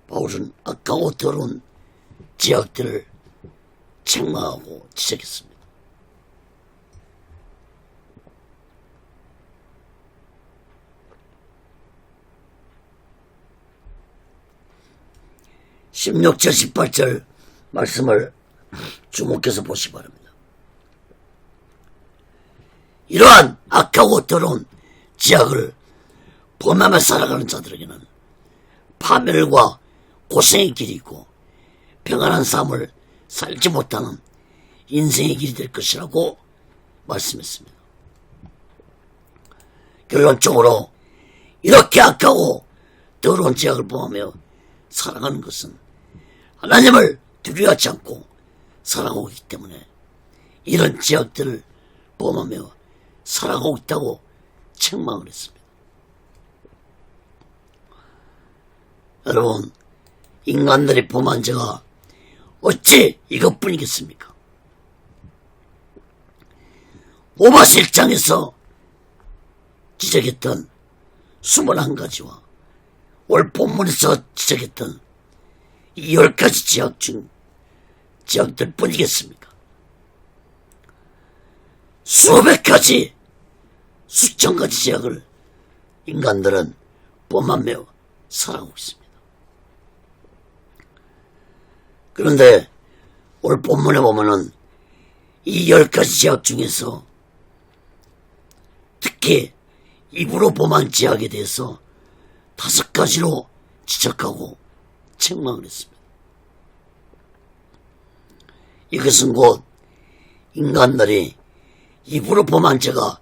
바울은 악하고 더러운 죄악들을 책망하고 지적했습니다. (16절) (18절) 말씀을 주목해서 보시기 바랍니다. 이러한 악하고 더러운 죄악을 범하며 살아가는 자들에게는 파멸과 고생의 길이 있고 평안한 삶을 살지 못하는 인생의 길이 될 것이라고 말씀했습니다. 결론적으로 이렇게 악하고 더러운 죄악을 범하며 살아가는 것은 하나님을 두려워하지 않고 살아가고 있기 때문에 이런 죄악들을 범하며 살아가고 있다고 책망을 했습니다. 여러분, 인간들이 범한 죄가 어찌 이것뿐이겠습니까? 로마서 1장에서 지적했던 21가지와 올 본문에서 지적했던 이 10가지 죄악 중 죄악들 뿐이겠습니까? 수백 가지, 수천 가지 죄악을 인간들은 범하며 살아가고 있습니다. 그런데 오늘 본문에 보면은 이 10가지 죄악 중에서 특히 입으로 범한 죄악에 대해서 5가지로 지적하고 책망을 했습니다. 이것은 곧 인간들이 입으로 범한 죄가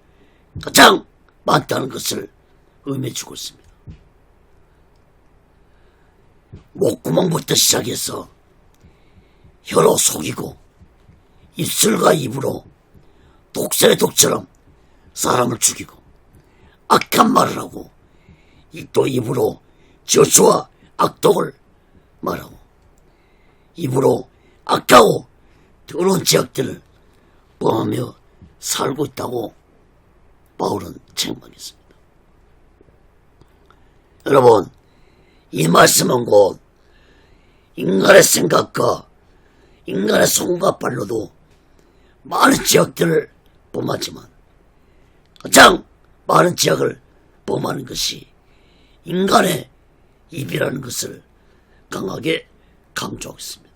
가장 많다는 것을 의미해주고 있습니다. 목구멍부터 시작해서 혀로 속이고 입술과 입으로 독사의 독처럼 사람을 죽이고 악한 말을 하고 또 입으로 저주와 악독을 말하고 입으로 악하고 더러운 지역들을 범하며 살고 있다고 바울은 책망했습니다. 여러분, 이 말씀은 곧 인간의 생각과 인간의 손과 발로도 많은 지역들을 범하지만 가장 많은 지역을 범하는 것이 인간의 입이라는 것을 강하게 강조하고 있습니다.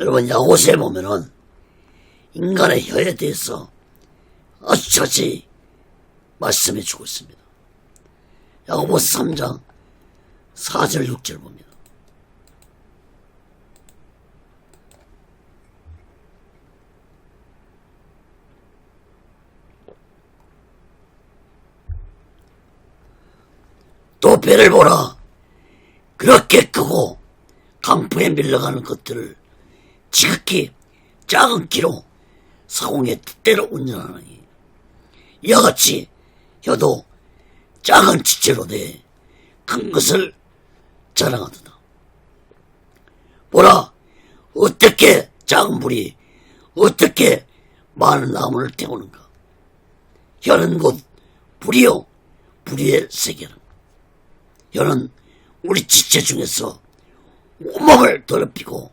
여러분, 야고보서에 보면은 인간의 혀에 대해서 아주 자세히 말씀해 주고 있습니다. 야고보서 3장 4절 6절 봅니다. 또 배를 보라. 그렇게 크고 강풍에 밀려가는 것들을 지극히 작은 키로 사공의 뜻대로 운전하느니 이와 같이 혀도 작은 지체로 돼 큰 것을 자랑하도다. 보라, 어떻게 작은 불이 어떻게 많은 나무를 태우는가. 혀는 곧 불이요 불의의 세계라. 혀는 우리 지체 중에서 온몸을 더럽히고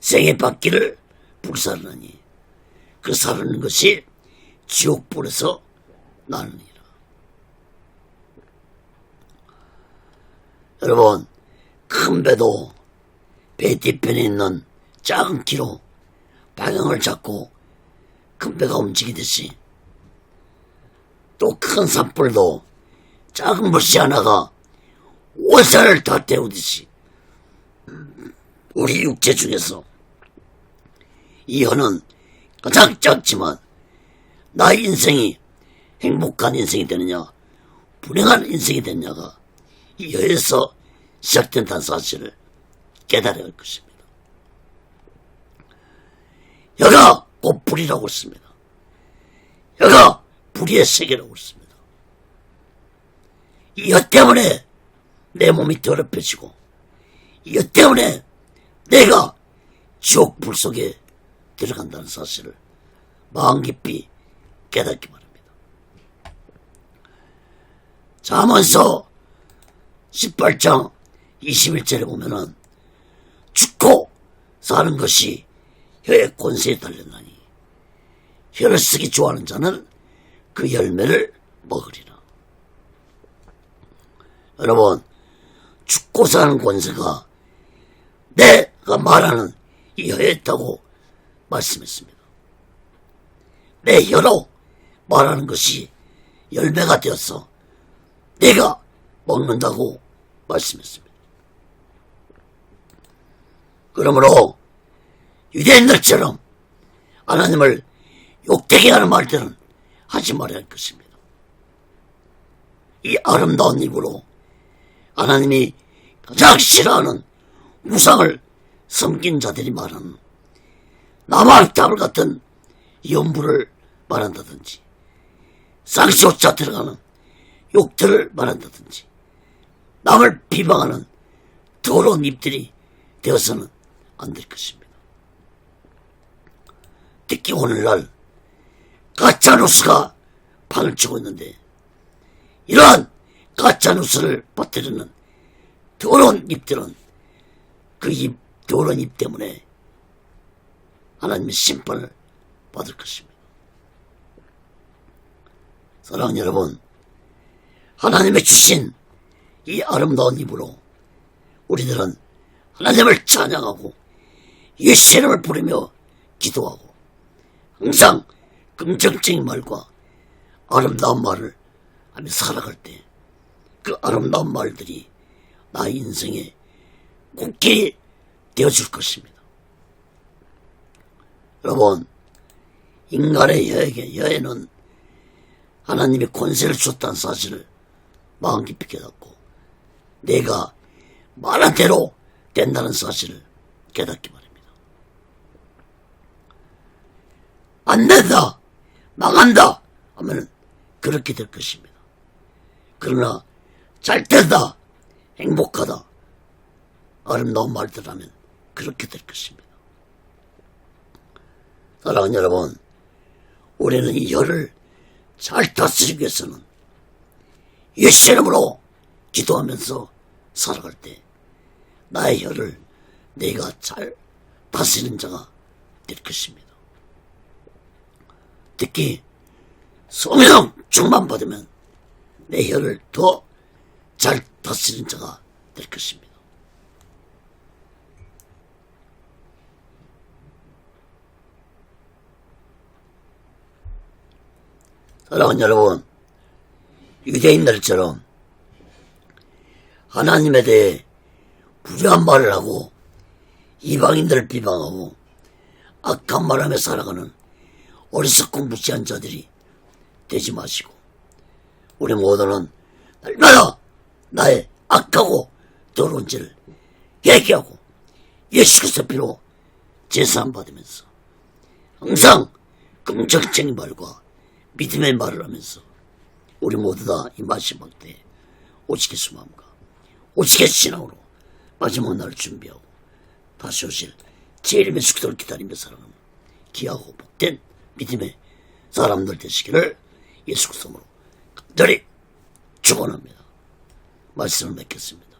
생의 바퀴를 불사르느니 그 사르는 것이 지옥불에서 나느니라. 여러분, 큰 배도 배 뒤편에 있는 작은 키로 방향을 잡고 큰 배가 움직이듯이 또 큰 산불도 작은 물씨 하나가 온 산을 다 태우듯이 우리 육체 중에서 이 혀는 가장 작지만 나의 인생이 행복한 인생이 되느냐 불행한 인생이 되느냐가 이 혀에서 시작된다는 사실을 깨달아야 할 것입니다. 혀가 곧 불이라고 했습니다. 혀가 불의의 세계라고 했습니다. 이 혀 때문에 내 몸이 더럽혀지고 이 혀 때문에 내가 지옥 불 속에 들어간다는 사실을 마음 깊이 깨닫기 바랍니다. 잠언서 18장 21절에 보면은 죽고 사는 것이 혀의 권세에 달렸나니 혀를 쓰기 좋아하는 자는 그 열매를 먹으리라. 여러분, 죽고 사는 권세가 내가 말하는 이 혀에 있다고 말씀했습니다. 내 혀로 말하는 것이 열매가 되어서 내가 먹는다고 말씀했습니다. 그러므로 유대인들처럼 하나님을 욕되게 하는 말들은 하지 말아야 할 것입니다. 이 아름다운 입으로 하나님이 가장 싫어하는 우상을 섬긴 자들이 말하는 나무다불 같은 연부를 말한다든지 쌍시옷자 들어가는 욕들을 말한다든지 남을 비방하는 더러운 입들이 되어서는 안 될 것입니다. 특히 오늘날 가짜뉴스가 판을 치고 있는데 이러한 가짜뉴스를 퍼뜨리는 더러운 입들은 그 더러운 입 때문에 하나님의 심판을 받을 것입니다. 사랑하는 여러분, 하나님의 주신 이 아름다운 입으로 우리들은 하나님을 찬양하고 예수 이름을 부르며 기도하고 항상 긍정적인 말과 아름다운 말을 하며 살아갈 때 그 아름다운 말들이 나의 인생에 꽃길이 되어줄 것입니다. 여러분, 인간의 혀에는 하나님이 권세를 줬다는 사실을 마음 깊이 깨닫고 내가 말한 대로 된다는 사실을 깨닫기 바랍니다. 안 된다, 망한다 하면 그렇게 될 것입니다. 그러나 잘 된다, 행복하다, 아름다운 말들 하면 그렇게 될 것입니다. 사랑하는 여러분, 우리는 이 혀를 잘 다스리기 위해서는 예수 이름으로 기도하면서 살아갈 때 나의 혀를 내가 잘 다스리는 자가 될 것입니다. 특히 성령 충만 받으면 내 혀를 더 잘 다스리는 자가 될 것입니다. 사랑하는 여러분, 유대인들처럼 하나님에 대해 불의한 말을 하고 이방인들을 비방하고 악한 말하며 살아가는 어리석고 무지한 자들이 되지 마시고 우리 모두는 날마다 나의 악하고 더러운 죄를 회개하고 예수 그리스도 피로 제사함 받으면서 항상 긍정적인 말과 믿음의 말을 하면서 우리 모두 다 이 마지막 때에 오직 예수 마음과 오직 예수 신앙으로 마지막 날을 준비하고 다시 오실 제 이름의 숙도를 기다리며 살아가는 귀하고 복된 믿음의 사람들 되시기를 예수 그리스도로 간절히 축원합니다. 말씀을 맺겠습니다.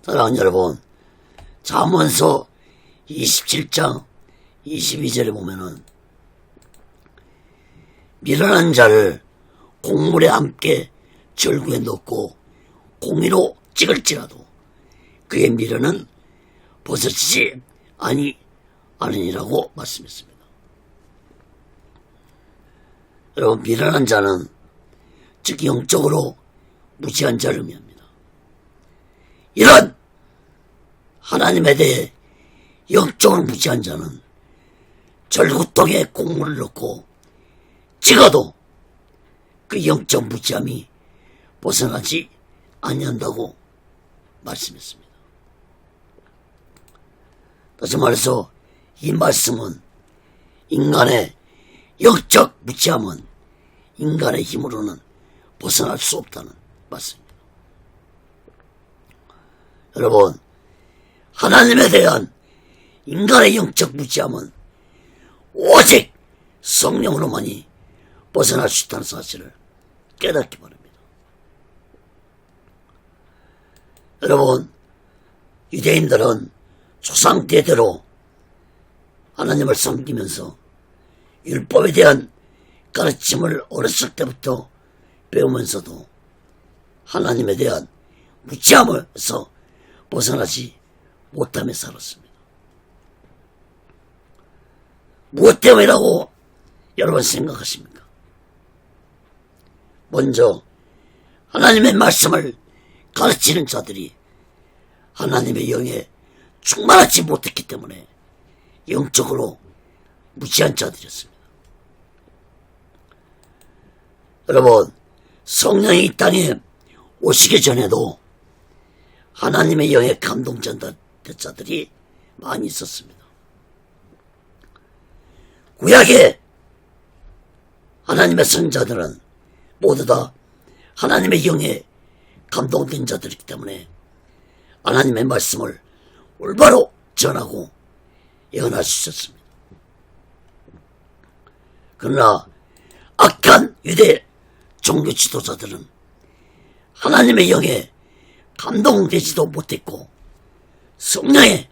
사랑하는 여러분, 잠언서 27장 22절에 보면은 미련한 자를 곡물에 함께 절구에 넣고 공의로 찍을지라도 그의 미련은 벗어지지 아니하느니라고 말씀했습니다. 여러분, 미련한 자는 즉 영적으로 무지한 자를 의미합니다. 이런 하나님에 대해 영적으로 무지한 자는 절구통에 곡물을 넣고 찍어도 그 영적 무지함이 벗어나지 아니한다고 말씀했습니다. 다시 말해서 이 말씀은 인간의 영적 무지함은 인간의 힘으로는 벗어날 수 없다는 말씀입니다. 여러분, 하나님에 대한 인간의 영적 무지함은 오직 성령으로만이 벗어날 수 있다는 사실을 깨닫기 바랍니다. 여러분, 유대인들은 조상 대대로 하나님을 섬기면서 율법에 대한 가르침을 어렸을 때부터 배우면서도 하나님에 대한 무지함에서 벗어나지 못하며 살았습니다. 무엇 때문이라고 여러분 생각하십니까? 먼저 하나님의 말씀을 가르치는 자들이 하나님의 영에 충만하지 못했기 때문에 영적으로 무지한 자들이었습니다. 여러분, 성령이 이 땅에 오시기 전에도 하나님의 영에 감동된 자들이 많이 있었습니다. 구약의 하나님의 선자들은 모두 다 하나님의 영에 감동된 자들이기 때문에 하나님의 말씀을 올바로 전하고 예언할 수 있었습니다. 그러나 악한 유대 종교 지도자들은 하나님의 영에 감동되지도 못했고 성령이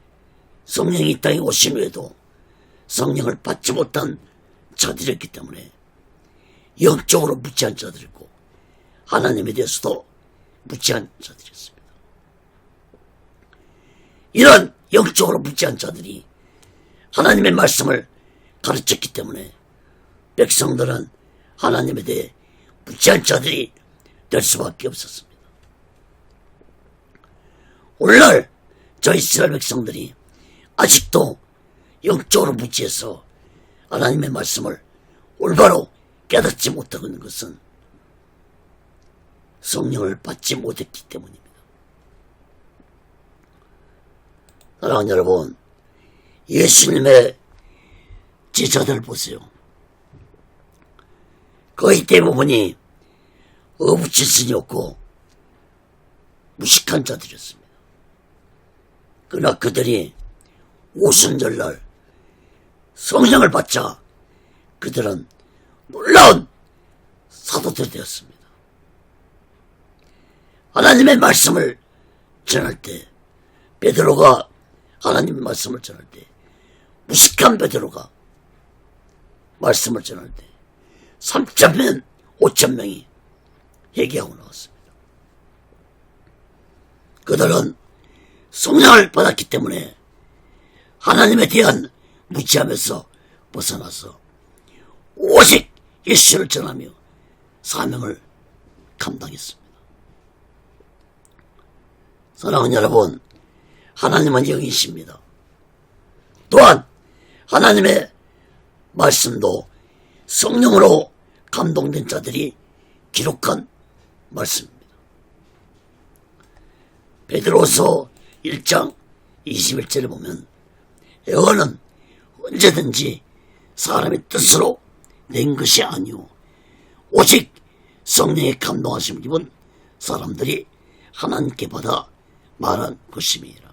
이 땅에 오신 후에도 성령을 받지 못한 자들이었기 때문에 영적으로 무지한 자들이고 하나님에 대해서도 무지한 자들이었습니다. 이런 영적으로 무지한 자들이 하나님의 말씀을 가르쳤기 때문에 백성들은 하나님에 대해 무지한 자들이 될 수밖에 없었습니다. 오늘날 저 이스라엘 백성들이 아직도 영적으로 무지해서 하나님의 말씀을 올바로 깨닫지 못하고 있는 것은 성령을 받지 못했기 때문입니다. 사랑하는 여러분, 예수님의 제자들 보세요. 거의 대부분이 어부칠신이었고 무식한 자들이었습니다. 그러나 그들이 오순절날 성령을 받자 그들은 놀라운 사도들이 되었습니다. 하나님의 말씀을 전할 때 베드로가 하나님의 말씀을 전할 때 무식한 베드로가 말씀을 전할 때 3,000명 5,000명이 회개하고 나왔습니다. 그들은 성령을 받았기 때문에 하나님에 대한 무지함에서 벗어나서 오직 예수를 전하며 사명을 감당했습니다. 사랑하는 여러분, 하나님은 영이십니다. 또한 하나님의 말씀도 성령으로 감동된 자들이 기록한 말씀입니다. 베드로서 1장 21절에 보면 여호와는 언제든지 사람의 뜻으로 낸 것이 아니오 오직 성령의 감동하심을 입은 사람들이 하나님께 받아 말한 것임이라.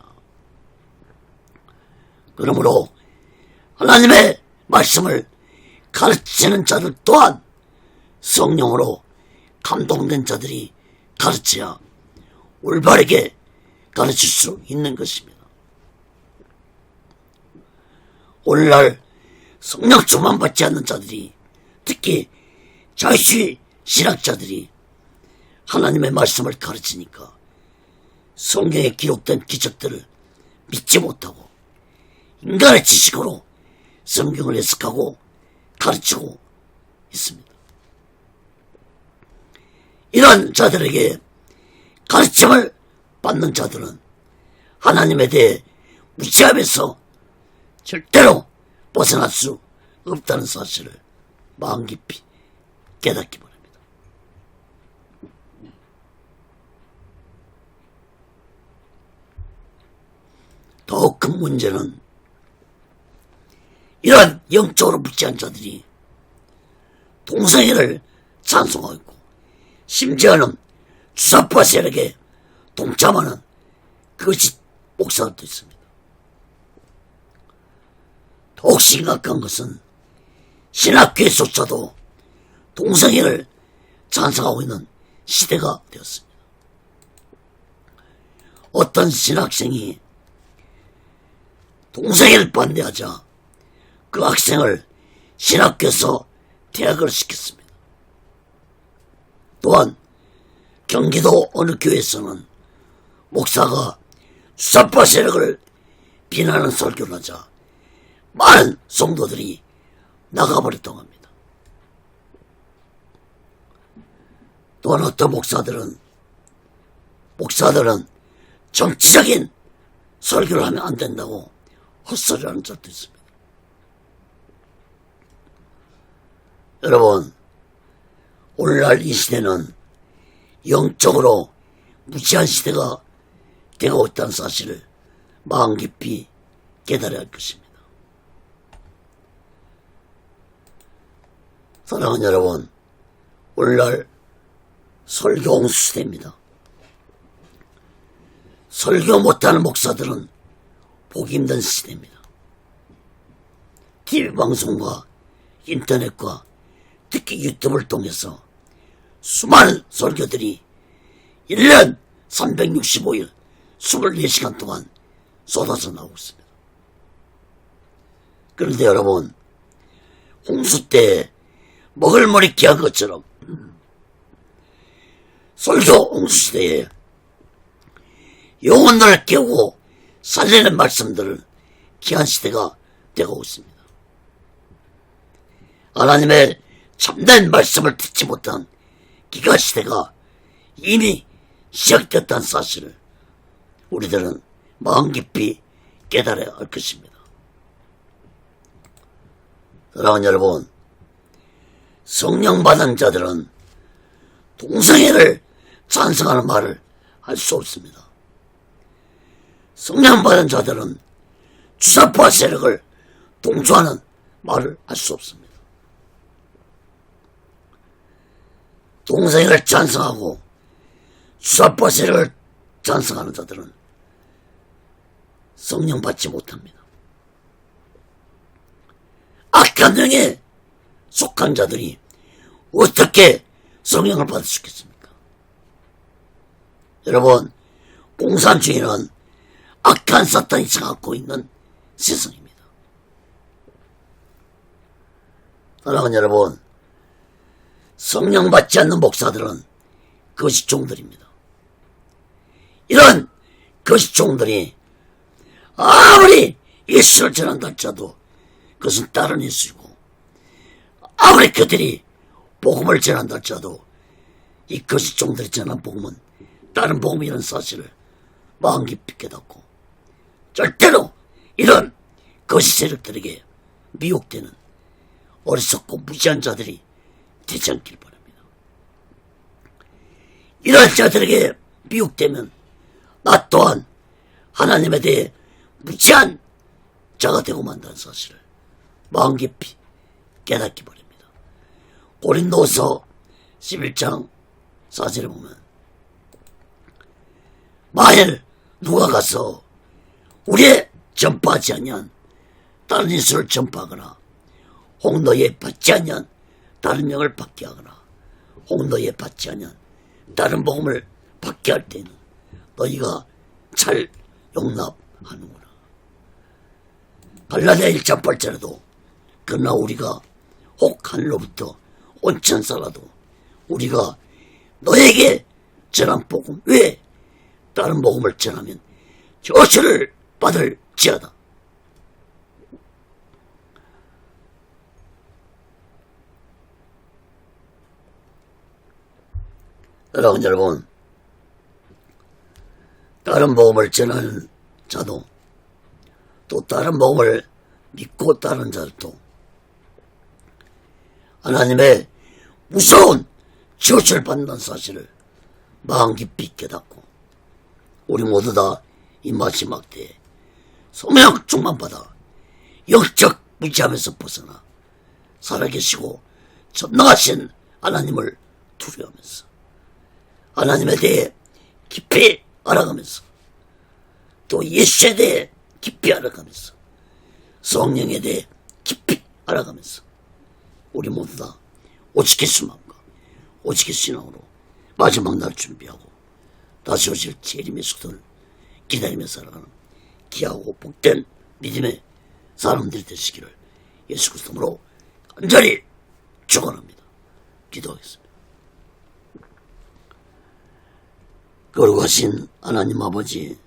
그러므로 하나님의 말씀을 가르치는 자들 또한 성령으로 감동된 자들이 가르쳐야 올바르게 가르칠 수 있는 것입니다. 오늘날 성령 충만 받지 않는 자들이, 특히 자유주의 신학자들이 하나님의 말씀을 가르치니까 성경에 기록된 기적들을 믿지 못하고 인간의 지식으로 성경을 해석하고 가르치고 있습니다. 이런 자들에게 가르침을 받는 자들은 하나님에 대해 무지함에서 절대로 벗어날 수 없다는 사실을 마음 깊이 깨닫기 바랍니다. 더욱 큰 문제는 이런 영적으로 무지한 자들이 동성애를 찬송하고 있고 심지어는 주사파 세력에 동참하는 거짓 목사들도 있습니다. 더욱 심각한 것은 신학교에조차도 동성애를 찬성하고 있는 시대가 되었습니다. 어떤 신학생이 동성애를 반대하자 그 학생을 신학교에서 퇴학을 시켰습니다. 또한 경기도 어느 교회에서는 목사가 주사파 세력을 비난하는 설교를 하자 많은 성도들이 나가버렸다고 합니다. 또한 어떤 목사들은 정치적인 설교를 하면 안 된다고 헛소리를 하는 자도 있습니다. 여러분, 오늘날 이 시대는 영적으로 무지한 시대가 되고 있다는 사실을 마음 깊이 깨달아야 할 것입니다. 사랑하는 여러분, 오늘날 설교 홍수 시대입니다. 설교 못하는 목사들은 보기 힘든 시대입니다. TV방송과 인터넷과 특히 유튜브를 통해서 수많은 설교들이 1년 365일 24시간 동안 쏟아져 나오고 있습니다. 그런데 여러분, 홍수 때 먹을 머리 귀한 것처럼 설교 홍수 시대에 영혼을 깨우고 살리는 말씀들을 귀한 시대가 되고 있습니다. 하나님의 참된 말씀을 듣지 못한 기가 시대가 이미 시작됐다는 사실을 우리들은 마음 깊이 깨달아야 할 것입니다. 사랑하는 여러분, 성령 받은 자들은 동성애를 찬성하는 말을 할 수 없습니다. 성령 받은 자들은 주사파 세력을 동조하는 말을 할 수 없습니다. 동성애를 찬성하고 수사법 세력을 찬성하는 자들은 성령 받지 못합니다. 악한 영에 속한 자들이 어떻게 성령을 받을 수 있겠습니까? 여러분, 공산주의는 악한 사탄이 장악하고 있는 세상입니다. 사랑하는 여러분, 성령 받지 않는 목사들은 거짓종들입니다. 이런 거짓종들이 아무리 예수를 전한다 할지라도 그것은 다른 예수이고, 아무리 그들이 복음을 전한다 할지라도 이 거짓종들이 전한 복음은 다른 복음이라는 사실을 마음 깊이 깨닫고 절대로 이런 거짓 세력들에게 미혹되는 어리석고 무지한 자들이 되지 않길 바랍니다. 이런 자들에게 미혹되면 나 또한 하나님에 대해 무지한 자가 되고 만다는 사실을 마음 깊이 깨닫기 바랍니다. 고린도서 11장 4절에 보면 만일 누가 가서 우리의 전파하지 아니한 다른 예수를 전파하거나 홍도에 받지 아니한 다른 영을 받게 하거나 홍도에 받지 아니한 다른 복음을 받게 할 때는 너희가 잘 용납하는구나. 갈라디아 1장 8절에도 그러나 우리가 혹 하늘로부터 온 천사라도 우리가 너에게 전한 복음 외에 다른 복음을 전하면 저주를 받을지어다. 사랑하는 여러분, 다른 복음을 전하는 자도 또 다른 복음을 믿고 따르는 자들도 하나님의 무서운 저주를 받는다는 사실을 마음 깊이 깨닫고 우리 모두 다 이 마지막 때에 성령 충만 받아 영적 무지함에서 벗어나 살아계시고 전능하신 하나님을 두려워하면서 하나님에 대해 깊이 알아가면서 또 예수에 대해 깊이 알아가면서 성령에 대해 깊이 알아가면서 우리 모두 다 오직 예수 마음과 오직 예수 신앙으로 마지막 날 준비하고 다시 오실 재림의 속도를 기다리며 살아가는 귀하고 복된 믿음의 사람들이 되시기를 예수 그리스도로 간절히 축원합니다. 기도하겠습니다. 거룩하신 하나님 아버지,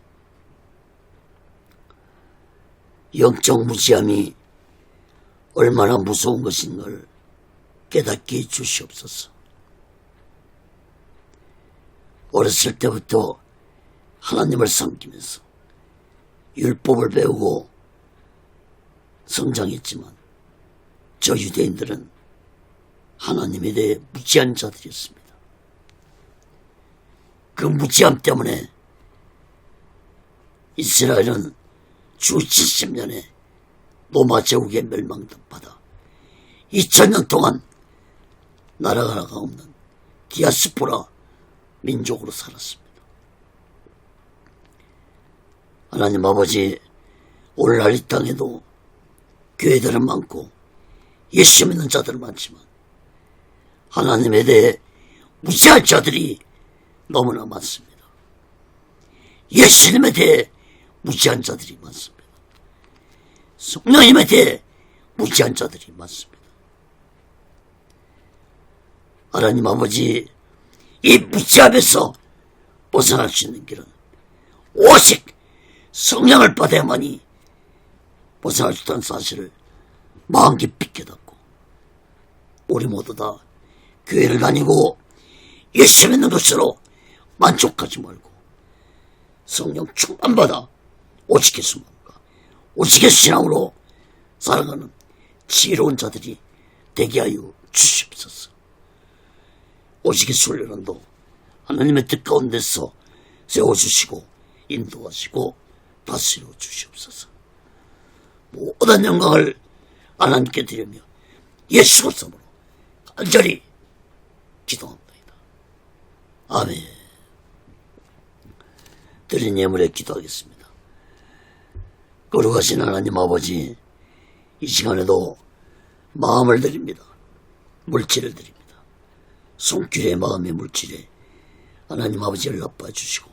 영적 무지함이 얼마나 무서운 것인 걸 깨닫게 해주시옵소서. 어렸을 때부터 하나님을 섬기면서 율법을 배우고 성장했지만 저 유대인들은 하나님에 대해 무지한 자들이었습니다. 그 무지함 때문에 이스라엘은 주 70년에 로마 제국에 멸망받아 2000년 동안 나라가 없는 디아스포라 민족으로 살았습니다. 하나님 아버지, 오늘날 이 땅에도 교회들은 많고 예수 믿는 자들은 많지만 하나님에 대해 무시할 자들이 너무나 많습니다. 예수님에 대해 무시한 자들이 많습니다. 성령님에 대해 무시한 자들이 많습니다. 하나님 아버지, 이 무시함에서 벗어날 수 있는 길은 오직 성령을 받아야만이 벗어날 수 있다는 사실을 마음 깊이 깨닫고 우리 모두 다 교회를 다니고 예수 믿는 것으로 만족하지 말고 성령 충만받아 오직 예수 마음과 오직 예수 신앙으로 살아가는 지혜로운 자들이 되게 하여 주시옵소서. 오직 예수 훈련도 하나님의 뜻 가운데서 세워주시고 인도하시고 다스려 주시옵소서. 모든 영광을 하나님께 드리며 예수 그리스도로 간절히 기도합니다. 아멘. 드린 예물에 기도하겠습니다. 거룩하신 하나님 아버지, 이 시간에도 마음을 드립니다. 물질을 드립니다. 손길의 마음의 물질에 하나님 아버지를 나빠 주시고,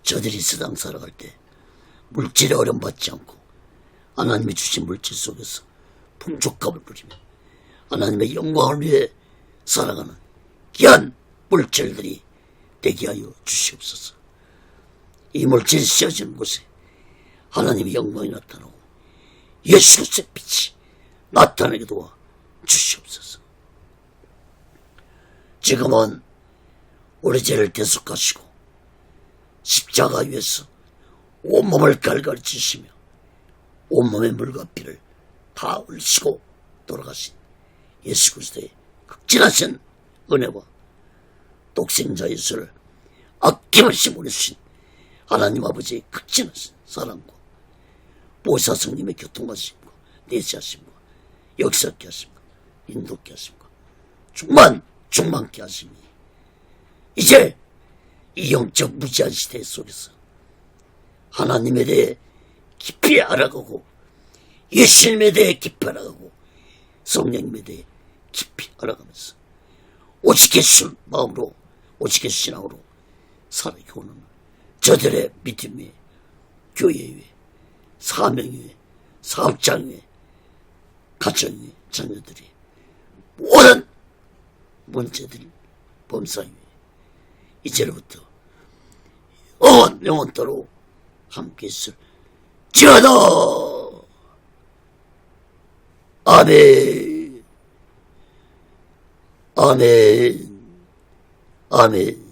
저들이 세상 살아갈 때 물질에 어려움받지 않고 하나님이 주신 물질 속에서 풍족함을 누리며 하나님의 영광을 위해 살아가는 귀한 물질들이 되게 하여 주시옵소서. 이 물질이 씌어지는 곳에 하나님의 영광이 나타나고 예수 그리스도의 빛이 나타나게 도와 주시옵소서. 지금은 우리 죄를 대속하시고 십자가 위에서 온몸을 갈갈이 찢으시며 온몸의 물과 피를 다 흘리시고 돌아가신 예수 그리스도의 극진하신 은혜와 독생자 예수를 아낌없이 보내주신 하나님 아버지의 극진하신 사랑과 보혜사 성님의 교통하심과 내시하심과 역사케 하심과 인도케 하심과 충만케 하심이 이제 이 영적 무지한 시대 속에서 하나님에 대해 깊이 알아가고 예수님에 대해 깊이 알아가고 성령님에 대해 깊이 알아가면서 오직 예수 마음으로 오직 예수 신앙으로 살아가게 오는 저들의 믿음 위에 교회 위에 사명 위에 사업장 위에 가정 위에 자녀들이 모든 문제들 범사 위에 이제로부터 영원토록 함께 있을지어다. 아멘. 아멘. 아멘.